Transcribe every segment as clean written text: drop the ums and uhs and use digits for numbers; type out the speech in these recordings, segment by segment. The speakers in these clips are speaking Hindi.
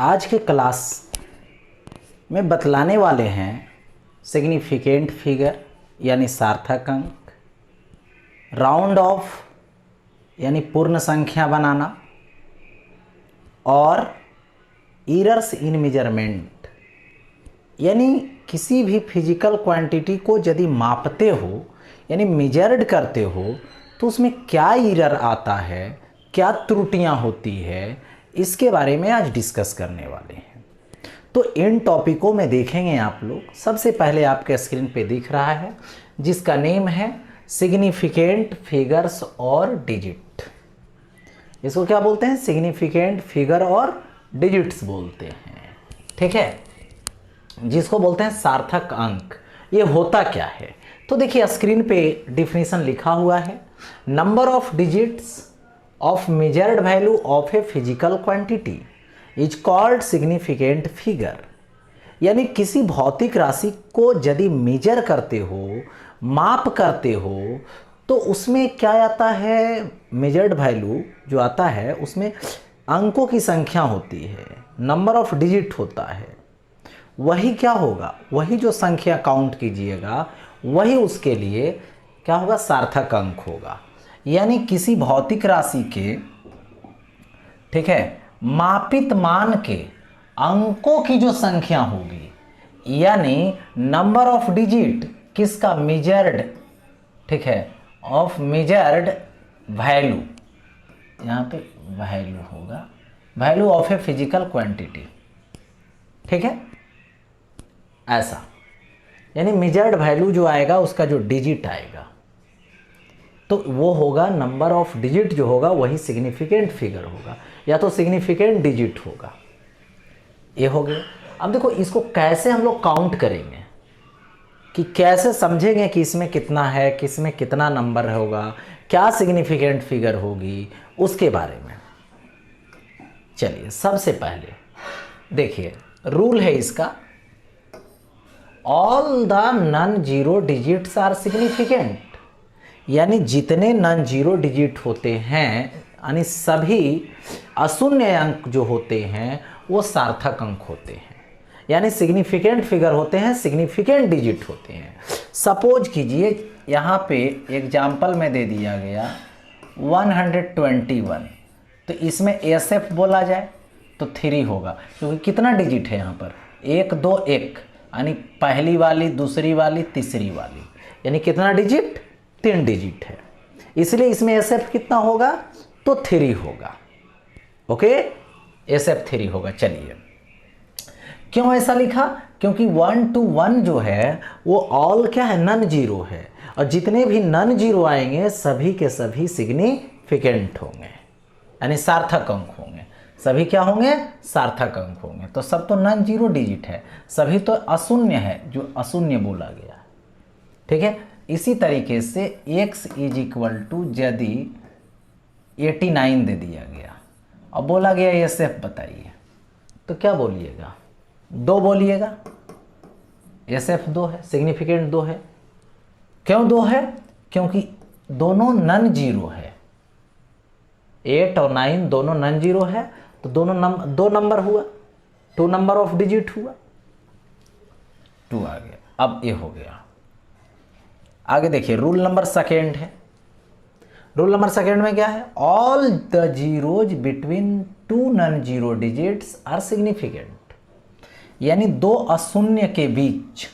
आज के क्लास में बतलाने वाले हैं सिग्निफिकेंट फिगर यानी सार्थक अंक, राउंड ऑफ यानी पूर्ण संख्या बनाना, और इरर्स इन मेजरमेंट यानी किसी भी फिजिकल क्वांटिटी को यदि मापते हो यानी मेजर्ड करते हो तो उसमें क्या इरर आता है, क्या त्रुटियां होती है, इसके बारे में आज डिस्कस करने वाले हैं। तो इन टॉपिकों में देखेंगे आप लोग। सबसे पहले आपके स्क्रीन पे दिख रहा है जिसका नेम है सिग्निफिकेंट फिगर्स और डिजिट। इसको क्या बोलते हैं? सिग्निफिकेंट फिगर और डिजिट्स बोलते हैं, ठीक है, जिसको बोलते हैं सार्थक अंक। ये होता क्या है? तो देखिए स्क्रीन पे डिफिनीशन लिखा हुआ है, number of digits of measured value of a physical quantity is called significant figure। यानी किसी भौतिक राशि को यदि मेजर करते हो, माप करते हो, तो उसमें क्या आता है? मेजर्ड वैल्यू जो आता है उसमें अंकों की संख्या होती है, नंबर ऑफ डिजिट होता है। वही क्या होगा? वही जो संख्या काउंट कीजिएगा वही उसके लिए क्या होगा? सार्थक अंक होगा। यानी किसी भौतिक राशि के, ठीक है, मापित मान के अंकों की जो संख्या होगी यानी नंबर ऑफ डिजिट किसका? मेजर्ड, ठीक है, ऑफ मेजर्ड वैल्यू, यहाँ पे वैल्यू होगा, value of a physical quantity, ठीक है, ऐसा। यानी मेजर्ड वैल्यू जो आएगा उसका जो डिजिट आएगा तो वो होगा नंबर ऑफ डिजिट, जो होगा वही सिग्निफिकेंट फिगर होगा या तो सिग्निफिकेंट डिजिट होगा। ये हो गया। अब देखो इसको कैसे हम लोग काउंट करेंगे, कि कैसे समझेंगे कि इसमें कितना है, किसमें कितना नंबर होगा, क्या सिग्निफिकेंट फिगर होगी, उसके बारे में चलिए सबसे पहले देखिए रूल है इसका, all the non zero digits are significant. यानी जितने नॉन जीरो डिजिट होते हैं यानी सभी अशून्य अंक जो होते हैं वो सार्थक अंक होते हैं, यानी सिग्निफिकेंट फिगर होते हैं, सिग्निफिकेंट डिजिट होते हैं। सपोज कीजिए यहाँ पे एग्जाम्पल में दे दिया गया 121, तो इसमें SF बोला जाए तो 3 होगा, क्योंकि कितना डिजिट है यहाँ पर? 1 2 1, यानी पहली वाली, दूसरी वाली, तीसरी वाली, यानी कितना डिजिट? 3 डिजिट है, इसलिए इसमें SF कितना होगा? तो 3 होगा। ओके, SF 3 होगा। चलिए क्यों ऐसा लिखा? क्योंकि 1 to 1 जो है वो ऑल क्या है? नॉन जीरो है, और जितने भी नॉन जीरो आएंगे सभी के सभी सिग्निफिकेंट होंगे, यानी सार्थक अंक होंगे। सभी क्या होंगे? सार्थक अंक होंगे। तो सब तो नॉन जीरो डिजिट है, सभी तो अशून्य है, जो अशून्य बोला गया है, ठीक है। इसी तरीके से x इज इक्वल टू यदि 89 दे दिया गया और बोला गया SF बताइए, तो क्या बोलिएगा? 2 बोलिएगा। SF 2 है, सिग्निफिकेंट 2 है। क्यों 2 है? क्योंकि दोनों नॉन जीरो है, 8 और 9 दोनों नॉन जीरो है, तो दोनों 2 नंबर हुआ, 2 नंबर ऑफ डिजिट हुआ, 2 आ गया। अब ये हो गया। आगे देखिए रूल नंबर सेकेंड है। रूल नंबर सेकेंड में क्या है? All the zeros between 2 non zero digits are significant. यानी 2 अशून्य के बीच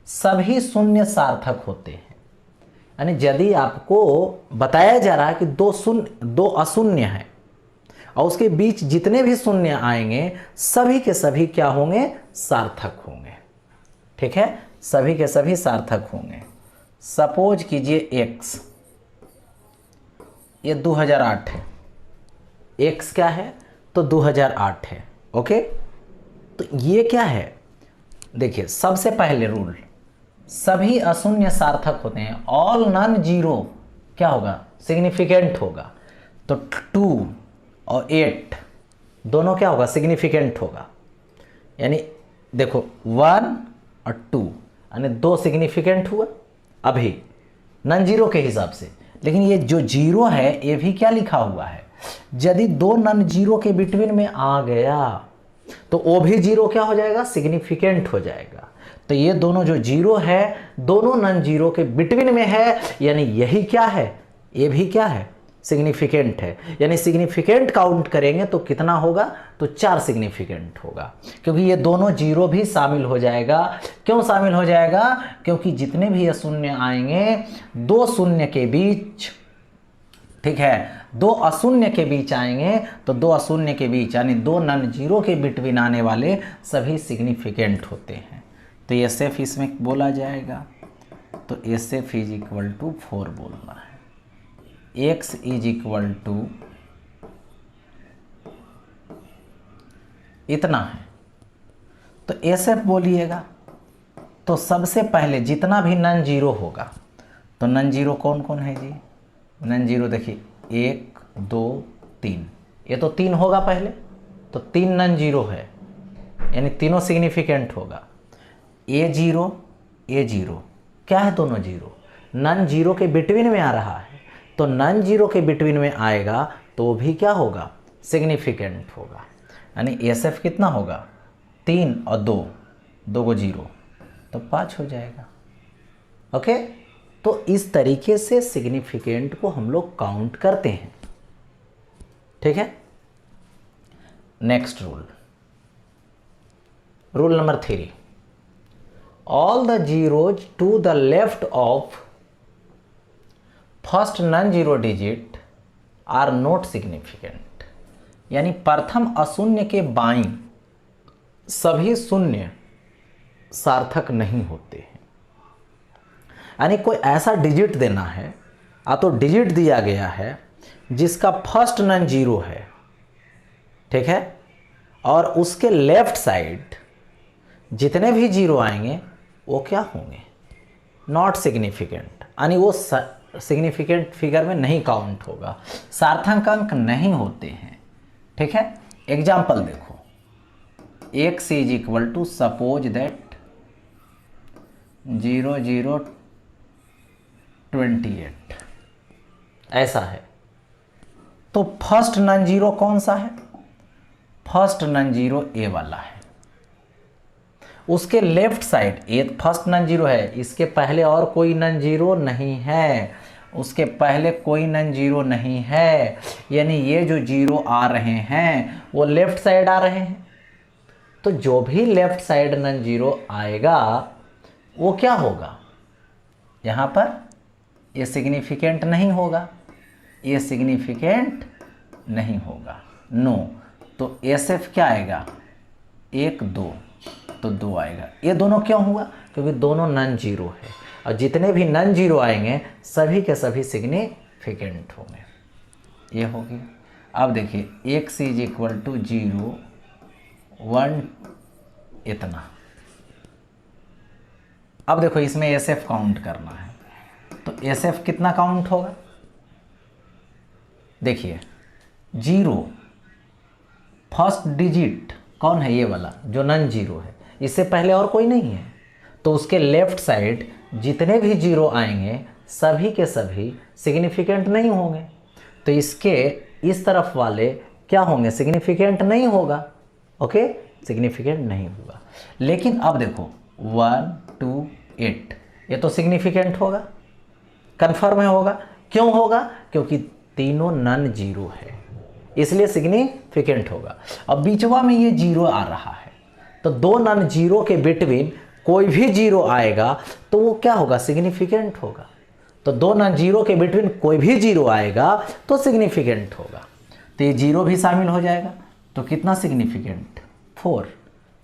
सभी शून्य सार्थक होते हैं। यानी यदि आपको बताया जा रहा है कि 2 अशून्य है और उसके बीच जितने भी शून्य आएंगे सभी के सभी क्या होंगे? सार्थक होंगे, ठीक है, सभी के सभी सार्थक होंगे। सपोज कीजिए x, ये 2008 है, x क्या है? तो 2008 है। ओके, तो ये क्या है? देखिए सबसे पहले रूल, सभी अशून्य सार्थक होते हैं, ऑल नॉन जीरो क्या होगा? सिग्निफिकेंट होगा। तो 2 और 8 दोनों क्या होगा? सिग्निफिकेंट होगा। यानी देखो 1 और 2 यानी 2 सिग्निफिकेंट हुआ अभी नॉन जीरो के हिसाब से। लेकिन ये जो जीरो है ये भी क्या लिखा हुआ है? यदि 2 नॉन जीरो के बिटवीन में आ गया तो वो भी जीरो क्या हो जाएगा, सिग्निफिकेंट हो जाएगा। तो ये दोनों जो जीरो है दोनों नॉन जीरो के बिटवीन में है, यानी यही क्या है, ये भी क्या है, सिग्निफिकेंट है। यानी सिग्निफिकेंट काउंट करेंगे तो कितना होगा, तो 4 सिग्निफिकेंट होगा, क्योंकि ये दोनों जीरो भी शामिल हो जाएगा। क्यों शामिल हो जाएगा, क्योंकि जितने भी ये शून्य आएंगे 2 शून्य के बीच, ठीक है, 2 अशून्य के बीच आएंगे, तो 2 अशून्य के बीच यानी 2 नॉन जीरो के बिटवीन आने वाले सभी सिग्निफिकेंट होते हैं। तो एस एफ इसमें बोला जाएगा, तो S F is equal to 4 बोलना है, एक्स इज इक्वल टू इतना है। तो एस एफ बोलिएगा तो सबसे पहले जितना भी नॉन जीरो होगा, तो नॉन जीरो कौन कौन है जी, नॉन जीरो देखिए 1 2 3, ये तो 3 होगा पहले, तो 3 नॉन जीरो है, यानी तीनों सिग्निफिकेंट होगा। ए जीरो क्या है, दोनों जीरो, नॉन जीरो के बिटवीन में आ रहा है, तो नॉन जीरो के बिटवीन में आएगा तो वो भी क्या होगा, सिग्निफिकेंट होगा। यानी एस एफ कितना होगा, 3 और 2 को जीरो, तो 5 हो जाएगा। ओके, तो इस तरीके से सिग्निफिकेंट को हम लोग काउंट करते हैं, ठीक है। Next rule number 3, all the zeros to the left of first non zero digit are not significant. यानी प्रथम अशून्य के बाईं सभी शून्य सार्थक नहीं होते हैं। यानी कोई ऐसा डिजिट देना है, तो डिजिट दिया गया है जिसका फर्स्ट नॉन जीरो है, ठीक है, और उसके लेफ्ट साइड जितने भी जीरो आएंगे वो क्या होंगे, नॉट सिग्निफिकेंट, यानी वो सिग्निफिकेंट फिगर में नहीं काउंट होगा, सार्थक अंक नहीं होते हैं, ठीक है। एग्जाम्पल देखो, X is equal to suppose that 0 0 28 ऐसा है। तो फर्स्ट नॉन जीरो कौन सा है, फर्स्ट नॉन जीरो ए वाला है, उसके लेफ्ट साइड ए फर्स्ट नॉन जीरो है, इसके पहले और कोई नॉन जीरो नहीं है, उसके पहले कोई नॉन जीरो नहीं है, यानी ये जो जीरो आ रहे हैं वो लेफ्ट साइड आ रहे हैं। तो जो भी लेफ्ट साइड नॉन जीरो आएगा वो क्या होगा, यहाँ पर ये सिग्निफिकेंट नहीं होगा, ये सिग्निफिकेंट नहीं होगा, नो। तो एस एफ क्या आएगा, 1 2, तो 2 आएगा। ये दोनों क्यों हुआ, क्योंकि दोनों नॉन जीरो है, और जितने भी नॉन जीरो आएंगे सभी के सभी सिग्निफिकेंट होंगे, ये हो गया। अब देखिए एक्स इज इक्वल टू 0 1 इतना। अब देखो इसमें एस एफ काउंट करना है, तो एस एफ कितना काउंट होगा, देखिए 0 फर्स्ट डिजिट कौन है, ये वाला जो नॉन जीरो है, इससे पहले और कोई नहीं है, तो उसके लेफ्ट साइड जितने भी जीरो आएंगे सभी के सभी सिग्निफिकेंट नहीं होंगे, तो इसके इस तरफ वाले क्या होंगे, सिग्निफिकेंट नहीं होगा, ओके, सिग्निफिकेंट नहीं होगा। लेकिन अब देखो 1 2 8 ये तो सिग्निफिकेंट होगा, कन्फर्म है होगा, क्यों होगा, क्योंकि तीनों नॉन जीरो है इसलिए सिग्निफिकेंट होगा। अब बीचवा में ये जीरो आ रहा है, तो 2 नॉन जीरो के बिटवीन कोई भी जीरो आएगा तो वो क्या होगा, सिग्निफिकेंट होगा। तो 2 नॉन जीरो के बिटवीन कोई भी जीरो आएगा तो सिग्निफिकेंट होगा, तो ये जीरो भी शामिल हो जाएगा, तो कितना सिग्निफिकेंट, 4।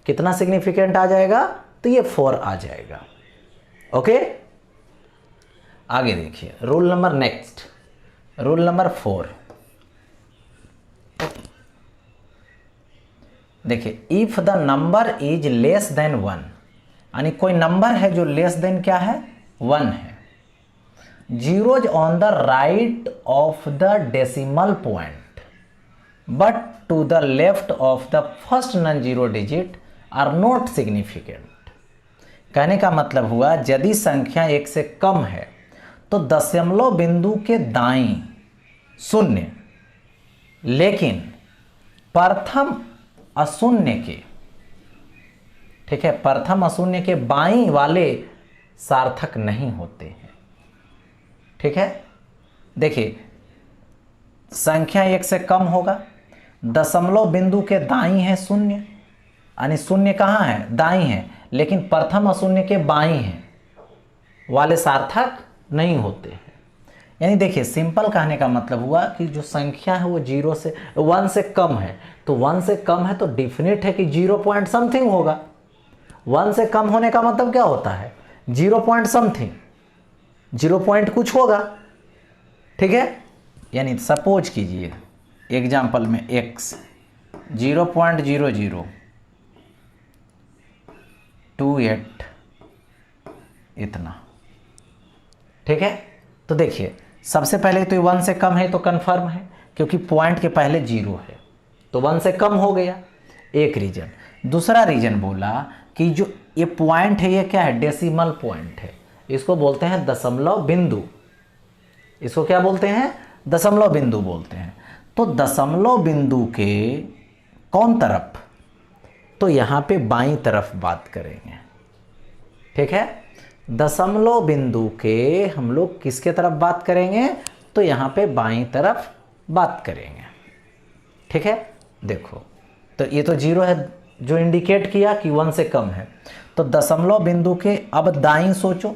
कितना सिग्निफिकेंट आ जाएगा, तो ये 4 आ जाएगा, ओके। आगे देखिए rule number next, rule number 4 देखिए, if the number is less than 1, यानी कोई नंबर है जो लेस देन क्या है, 1 है, zeros on the right of the decimal point but to the left of the first non zero digit are not significant. कहने का मतलब हुआ यदि संख्या 1 से कम है तो दशमलव बिंदु के दाईं 0, लेकिन प्रथम अशून्य के, ठीक है, प्रथम अशून्य के बाईं वाले सार्थक नहीं होते हैं। ठीक है, देखिए संख्या 1 से कम होगा, दशमलव बिंदु के दाईं है शून्य, यानी शून्य कहाँ है, दाईं है, लेकिन प्रथम अशून्य के बाईं है वाले सार्थक नहीं होते हैं। यानी देखिए सिंपल कहने का मतलब हुआ कि जो संख्या है वो 0 से 1 से कम है, तो 1 से कम है तो डिफिनिट है कि 0 पॉइंट समथिंग होगा। 1 से कम होने का मतलब क्या होता है, 0 पॉइंट समथिंग, 0 पॉइंट कुछ होगा। ठीक है, यानी सपोज कीजिए एग्जाम्पल में x 0.0028 इतना। ठीक है, तो देखिए सबसे पहले तो 1 से कम है तो कंफर्म है, क्योंकि पॉइंट के पहले 0 है तो 1 से कम हो गया, एक रीजन। दूसरा रीजन बोला कि जो ये पॉइंट है ये क्या है, डेसिमल पॉइंट है, इसको बोलते हैं दशमलव बिंदु। इसको क्या बोलते हैं, दशमलव बिंदु बोलते हैं। तो दशमलव बिंदु के कौन तरफ, तो यहाँ पे बाईं तरफ बात करेंगे। ठीक है, दशमलव बिंदु के हम लोग किसके तरफ बात करेंगे, तो यहाँ पे बाईं तरफ बात करेंगे। ठीक है, देखो तो ये तो 0 है जो इंडिकेट किया कि 1 से कम है, तो दशमलव बिंदु के अब दाईं सोचो,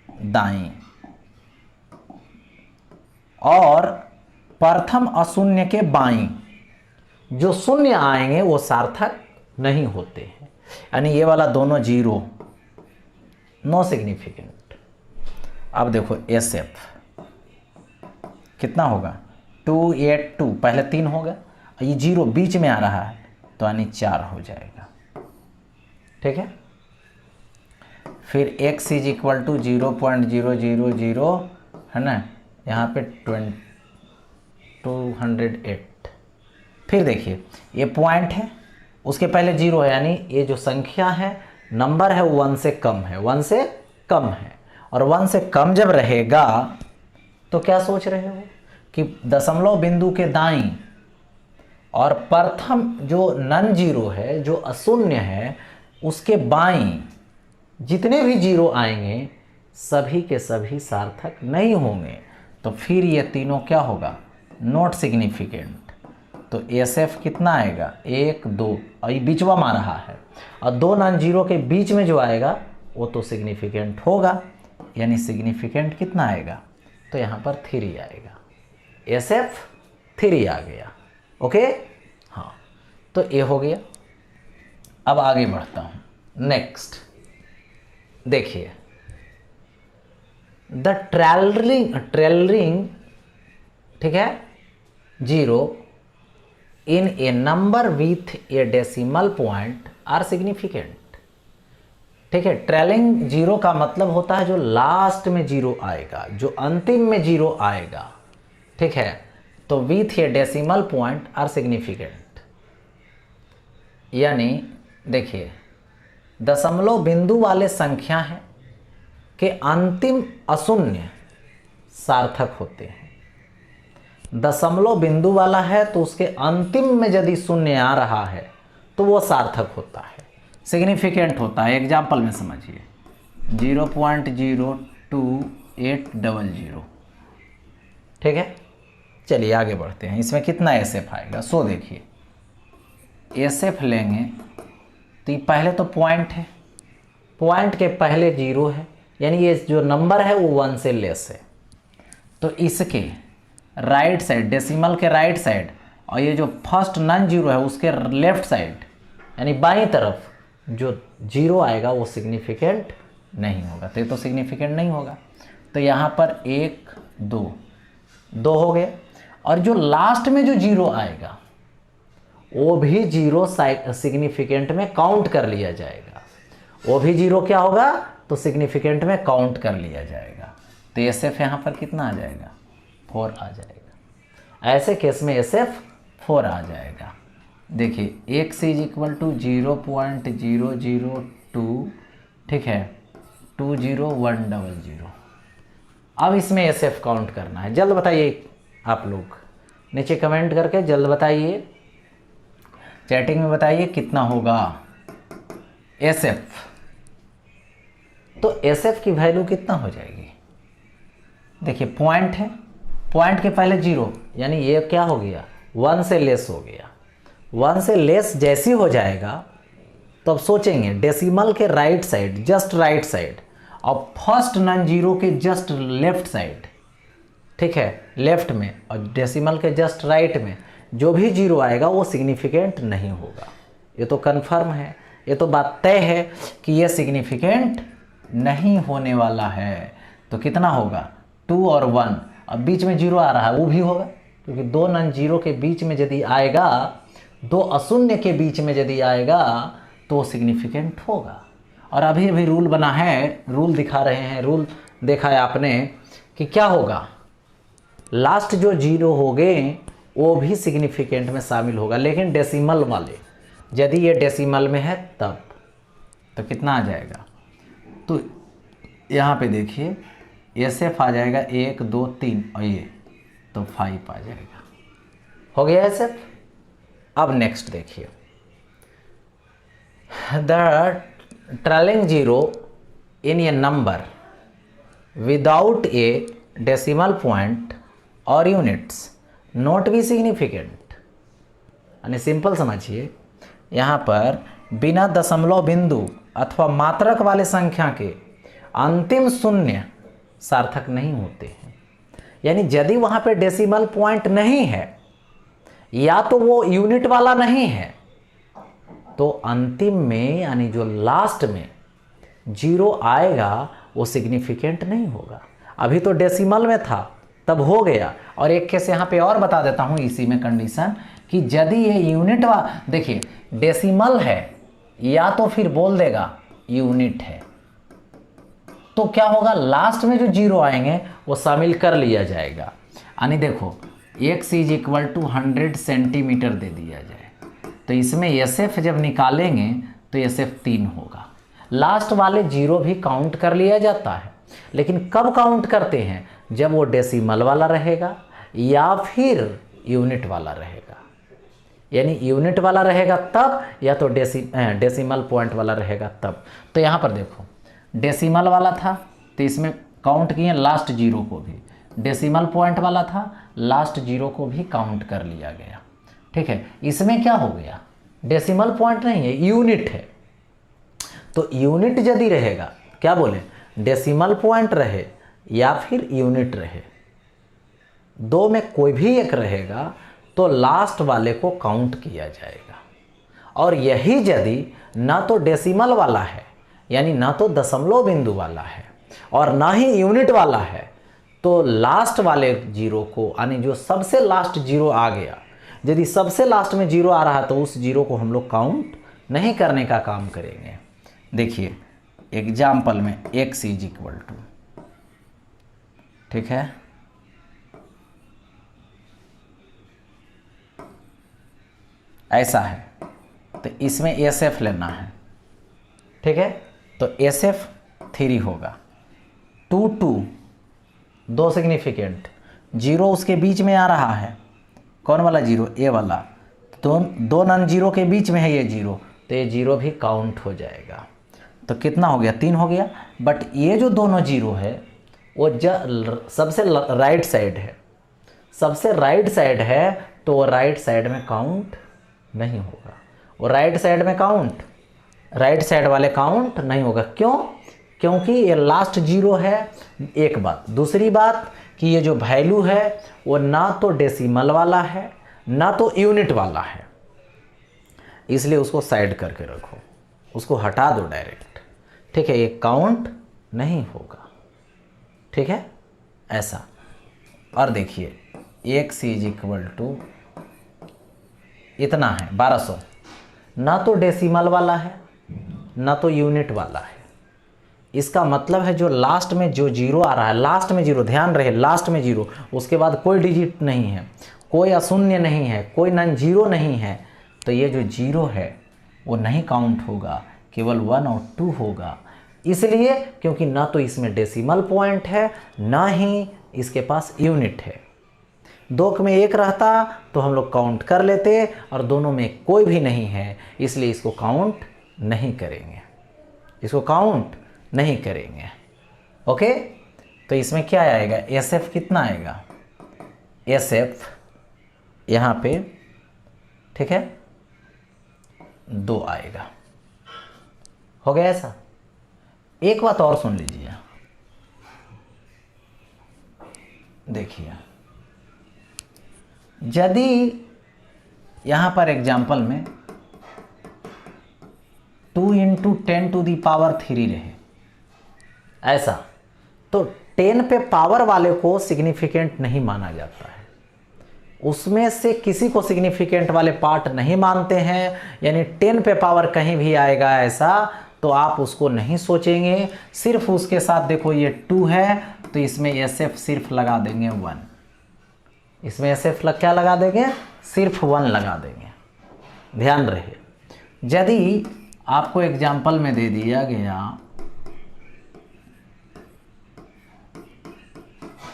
दाईं, और प्रथम अशून्य के बाईं जो शून्य आएंगे वो सार्थक नहीं होते हैं, यानी ये वाला दोनों 0, नो सिग्निफिकेंट। अब देखो SF कितना होगा, 282, पहले 3 होगा, ये 0 बीच में आ रहा है तो यानी 4 हो जाएगा। ठीक है, फिर x इज इक्वल टू 0.000 है ना, यहाँ पे 208। फिर देखिए ये पॉइंट है, उसके पहले 0 है, यानी ये जो संख्या है, नंबर है, 1 से कम है, 1 से कम है। और 1 से कम जब रहेगा तो क्या सोच रहे हो कि दशमलव बिंदु के दाईं और प्रथम जो नन 0 है, जो अशून्य है, उसके बाईं जितने भी 0 आएंगे सभी के सभी सार्थक नहीं होंगे, तो फिर ये तीनों क्या होगा, नॉट सिग्निफिकेंट। तो SF कितना आएगा, 1 2, और ये बीचवा में आ रहा है, और 2 नॉन 0 के बीच में जो आएगा वो तो सिग्निफिकेंट होगा, यानी सिग्निफिकेंट कितना आएगा, तो यहाँ पर 3 आएगा, SF 3 आ गया। ओके, हाँ, तो ये हो गया। अब आगे बढ़ता हूँ, नेक्स्ट देखिए, द ट्रेलरिंग, ठीक है, 0 in a number with a decimal point are significant. ठीक है, ट्रेलिंग 0 का मतलब होता है जो लास्ट में 0 आएगा, जो अंतिम में 0 आएगा। ठीक है, तो with a decimal point are significant, यानी देखिए दशमलव बिंदु वाले संख्या है के अंतिम अशून्य सार्थक होते हैं। दशमलव बिंदु वाला है तो उसके अंतिम में यदि शून्य आ रहा है तो वो सार्थक होता है, सिग्निफिकेंट होता है। एग्जाम्पल में समझिए 0.02800। ठीक है, चलिए आगे बढ़ते हैं। इसमें कितना SF आएगा, सो देखिए SF लेंगे तो पहले तो पॉइंट है, पॉइंट के पहले 0 है, यानी ये जो नंबर है वो 1 से लेस है, तो इसके राइट साइड, डेसिमल के राइट साइड, और ये जो फर्स्ट नॉन 0 है उसके लेफ्ट साइड, यानी बाईं तरफ जो 0 आएगा वो सिग्निफिकेंट नहीं होगा, तो ये तो सिग्निफिकेंट नहीं होगा। तो यहाँ पर 1 2 हो गया, और जो लास्ट में जो 0 आएगा वो भी 0 सिग्निफिकेंट में काउंट कर लिया जाएगा, वो भी 0 क्या होगा, तो सिग्निफिकेंट में काउंट कर लिया जाएगा। तो SF यहाँ पर कितना आ जाएगा, 4 आ जाएगा। ऐसे केस में SF 4 आ जाएगा। देखिए x इज इक्वल टू 0.002, ठीक है, 20100। अब इसमें SF काउंट करना है, जल्द बताइए आप लोग, नीचे कमेंट करके जल्द बताइए। चैटिंग में बताइए कितना होगा एस एफ। तो एस एफ की वैल्यू कितना हो जाएगी, देखिए पॉइंट है, पॉइंट के पहले जीरो, यानी ये क्या हो गया 1 से लेस हो गया। 1 से लेस जैसी हो जाएगा तो अब सोचेंगे डेसिमल के right side, just right side, और फर्स्ट नॉन जीरो के जस्ट लेफ्ट साइड, ठीक है लेफ्ट में, और डेसिमल के जस्ट राइट में जो भी जीरो आएगा वो सिग्निफिकेंट नहीं होगा। ये तो कन्फर्म है, ये तो बात तय है कि ये सिग्निफिकेंट नहीं होने वाला है। तो कितना होगा 2 और 1, अब बीच में जीरो आ रहा है वो भी होगा, क्योंकि दो नॉन जीरो के बीच में यदि आएगा, दो अशून्य के बीच में यदि आएगा तो सिग्निफिकेंट होगा। और अभी अभी रूल बना है, रूल दिखा रहे हैं, रूल देखा है आपने कि क्या होगा, लास्ट जो जीरो होंगे वो भी सिग्निफिकेंट में शामिल होगा, लेकिन डेसिमल वाले, यदि ये डेसिमल में है तब। तो कितना आ जाएगा, तो यहाँ पे देखिए एस एफ आ जाएगा 1 2 3 और ये तो 5 आ जाएगा, हो गया एस एफ। अब नेक्स्ट देखिए, the trailing zero in a number without A decimal point और यूनिट्स नॉट बी सिग्निफिकेंट। यानी सिंपल समझिए, यहाँ पर बिना दशमलव बिंदु अथवा मात्रक वाले संख्या के अंतिम शून्य सार्थक नहीं होते हैं। यानी यदि वहाँ पे डेसिमल पॉइंट नहीं है या तो वो यूनिट वाला नहीं है, तो अंतिम में यानी जो लास्ट में जीरो आएगा वो सिग्निफिकेंट नहीं होगा। अभी तो डेसिमल में था तब हो गया। और एक केस यहाँ पे और बता देता हूँ इसी में कंडीशन, कि यदि ये यूनिट देखिए डेसिमल है या तो फिर बोल देगा यूनिट है, तो क्या होगा लास्ट में जो जीरो आएंगे वो शामिल कर लिया जाएगा। यानी देखो x is equal to 100 centimetre दे दिया जाए, तो इसमें एस एफ जब निकालेंगे तो एस एफ 3 होगा। लास्ट वाले जीरो भी काउंट कर लिया जाता है, लेकिन कब काउंट करते हैं, जब वो डेसिमल वाला रहेगा या फिर यूनिट वाला रहेगा। यानी यूनिट वाला रहेगा तब, या तो डेसिमल पॉइंट वाला रहेगा तब। तो यहाँ पर देखो डेसिमल वाला था तो इसमें काउंट किए लास्ट जीरो को भी, डेसिमल पॉइंट वाला था लास्ट जीरो को भी काउंट कर लिया गया, ठीक है। इसमें क्या हो गया, डेसिमल पॉइंट नहीं है, यूनिट है। तो यूनिट यदि रहेगा, क्या बोले, डेसिमल पॉइंट रहे या फिर यूनिट रहे, दो में कोई भी एक रहेगा तो लास्ट वाले को काउंट किया जाएगा। और यही यदि ना तो डेसिमल वाला है, यानी ना तो दशमलव बिंदु वाला है और ना ही यूनिट वाला है, तो लास्ट वाले जीरो को, यानी जो सबसे लास्ट जीरो आ गया, यदि सबसे लास्ट में जीरो आ रहा है तो उस जीरो को हम लोग काउंट नहीं करने का काम करेंगे। देखिए एग्जाम्पल में x इज इक्वल टू, ठीक है, ऐसा है, तो इसमें एस एफ लेना है, ठीक है। तो एस एफ 3 होगा, 2 2 दो सिग्निफिकेंट, जीरो उसके बीच में आ रहा है, कौन वाला जीरो, ए वाला, तो दो नॉन जीरो के बीच में है ये जीरो, तो ये जीरो भी काउंट हो जाएगा। तो कितना हो गया, 3 हो गया। बट ये जो दोनों जीरो है वो सबसे राइट साइड है, सबसे राइट साइड है, तो वो राइट साइड में काउंट नहीं होगा। वो राइट साइड में काउंट, राइट साइड वाले काउंट नहीं होगा। क्यों? क्योंकि ये लास्ट जीरो है, एक बात। दूसरी बात कि ये जो वैल्यू है वो ना तो डेसिमल वाला है ना तो यूनिट वाला है, इसलिए उसको साइड करके रखो, उसको हटा दो डायरेक्ट, ठीक है। ये काउंट नहीं होगा, ठीक है, ऐसा। और देखिए x इज इक्वल टू इतना है 1200, ना तो डेसिमल वाला है ना तो यूनिट वाला है। इसका मतलब है जो लास्ट में जो जीरो आ रहा है, लास्ट में जीरो, ध्यान रहे लास्ट में जीरो, उसके बाद कोई डिजिट नहीं है, कोई अशून्य नहीं है, कोई नॉन जीरो नहीं है, तो ये जो जीरो है वो नहीं काउंट होगा, केवल 1 और 2 होगा। इसलिए क्योंकि ना तो इसमें डेसिमल पॉइंट है ना ही इसके पास यूनिट है। दो में एक रहता तो हम लोग काउंट कर लेते, और दोनों में कोई भी नहीं है, इसलिए इसको काउंट नहीं करेंगे, इसको काउंट नहीं करेंगे। ओके, तो इसमें क्या आएगा, एस एफ कितना आएगा, एस एफ यहाँ पे, ठीक है, 2 आएगा। हो गया ऐसा। एक बात और सुन लीजिए, देखिए, यदि यहाँ पर एग्जाम्पल में 2 × 10⁻³ रहे ऐसा, तो 10 पे पावर वाले को सिग्निफिकेंट नहीं माना जाता है, उसमें से किसी को सिग्निफिकेंट वाले पार्ट नहीं मानते हैं, यानी 10 पे पावर कहीं भी आएगा ऐसा तो आप उसको नहीं सोचेंगे, सिर्फ उसके साथ देखो ये 2 है तो इसमें एस एफ सिर्फ लगा देंगे 1, इसमें एस एफ क्या लगा देंगे, सिर्फ 1 लगा देंगे। ध्यान रहे, यदि आपको एग्जाम्पल में दे दिया गया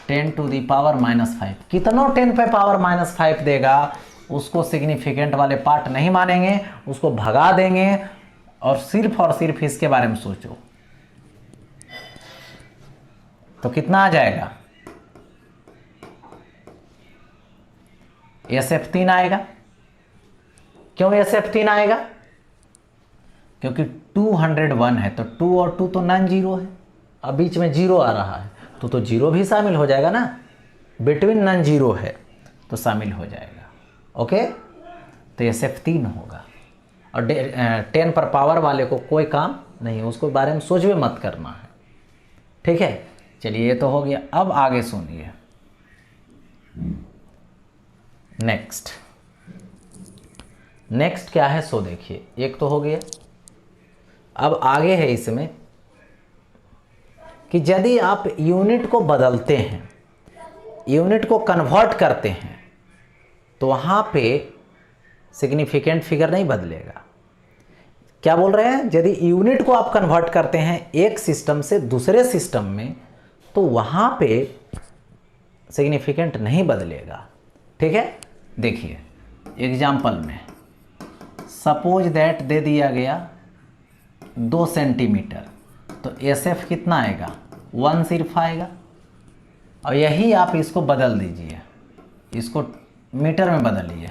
10⁻⁵, कितनों 10 पे पावर -5 देगा उसको सिग्निफिकेंट वाले पार्ट नहीं मानेंगे, उसको भगा देंगे, और सिर्फ इसके बारे में सोचो तो कितना आ जाएगा, SF3 आएगा। क्यों SF3 आएगा, क्योंकि 201 है तो 2 और 2 तो नॉन जीरो है, अब बीच में 0 आ रहा है तो 0 भी शामिल हो जाएगा ना, बिटवीन नॉन जीरो है तो शामिल हो जाएगा। ओके, तो SF3 होगा, और 10 पर पावर वाले को कोई काम नहीं है, उसको बारे में सोच भी मत करना है। ठीक है, चलिए ये तो हो गया। अब आगे सुनिए, नेक्स्ट क्या है सो देखिए, एक तो हो गया। अब आगे है इसमें कि यदि आप यूनिट को बदलते हैं, यूनिट को कन्वर्ट करते हैं, तो वहाँ पे सिग्निफिकेंट फिगर नहीं बदलेगा। क्या बोल रहे हैं, यदि यूनिट को आप कन्वर्ट करते हैं एक सिस्टम से दूसरे सिस्टम में, तो वहाँ पे सिग्निफिकेंट नहीं बदलेगा। ठीक है, देखिए एग्जाम्पल में सपोज दैट दे दिया गया 2 सेंटीमीटर, तो SF कितना आएगा, 1 सिर्फ आएगा, और यही आप इसको बदल दीजिए, इसको मीटर में बदलिए,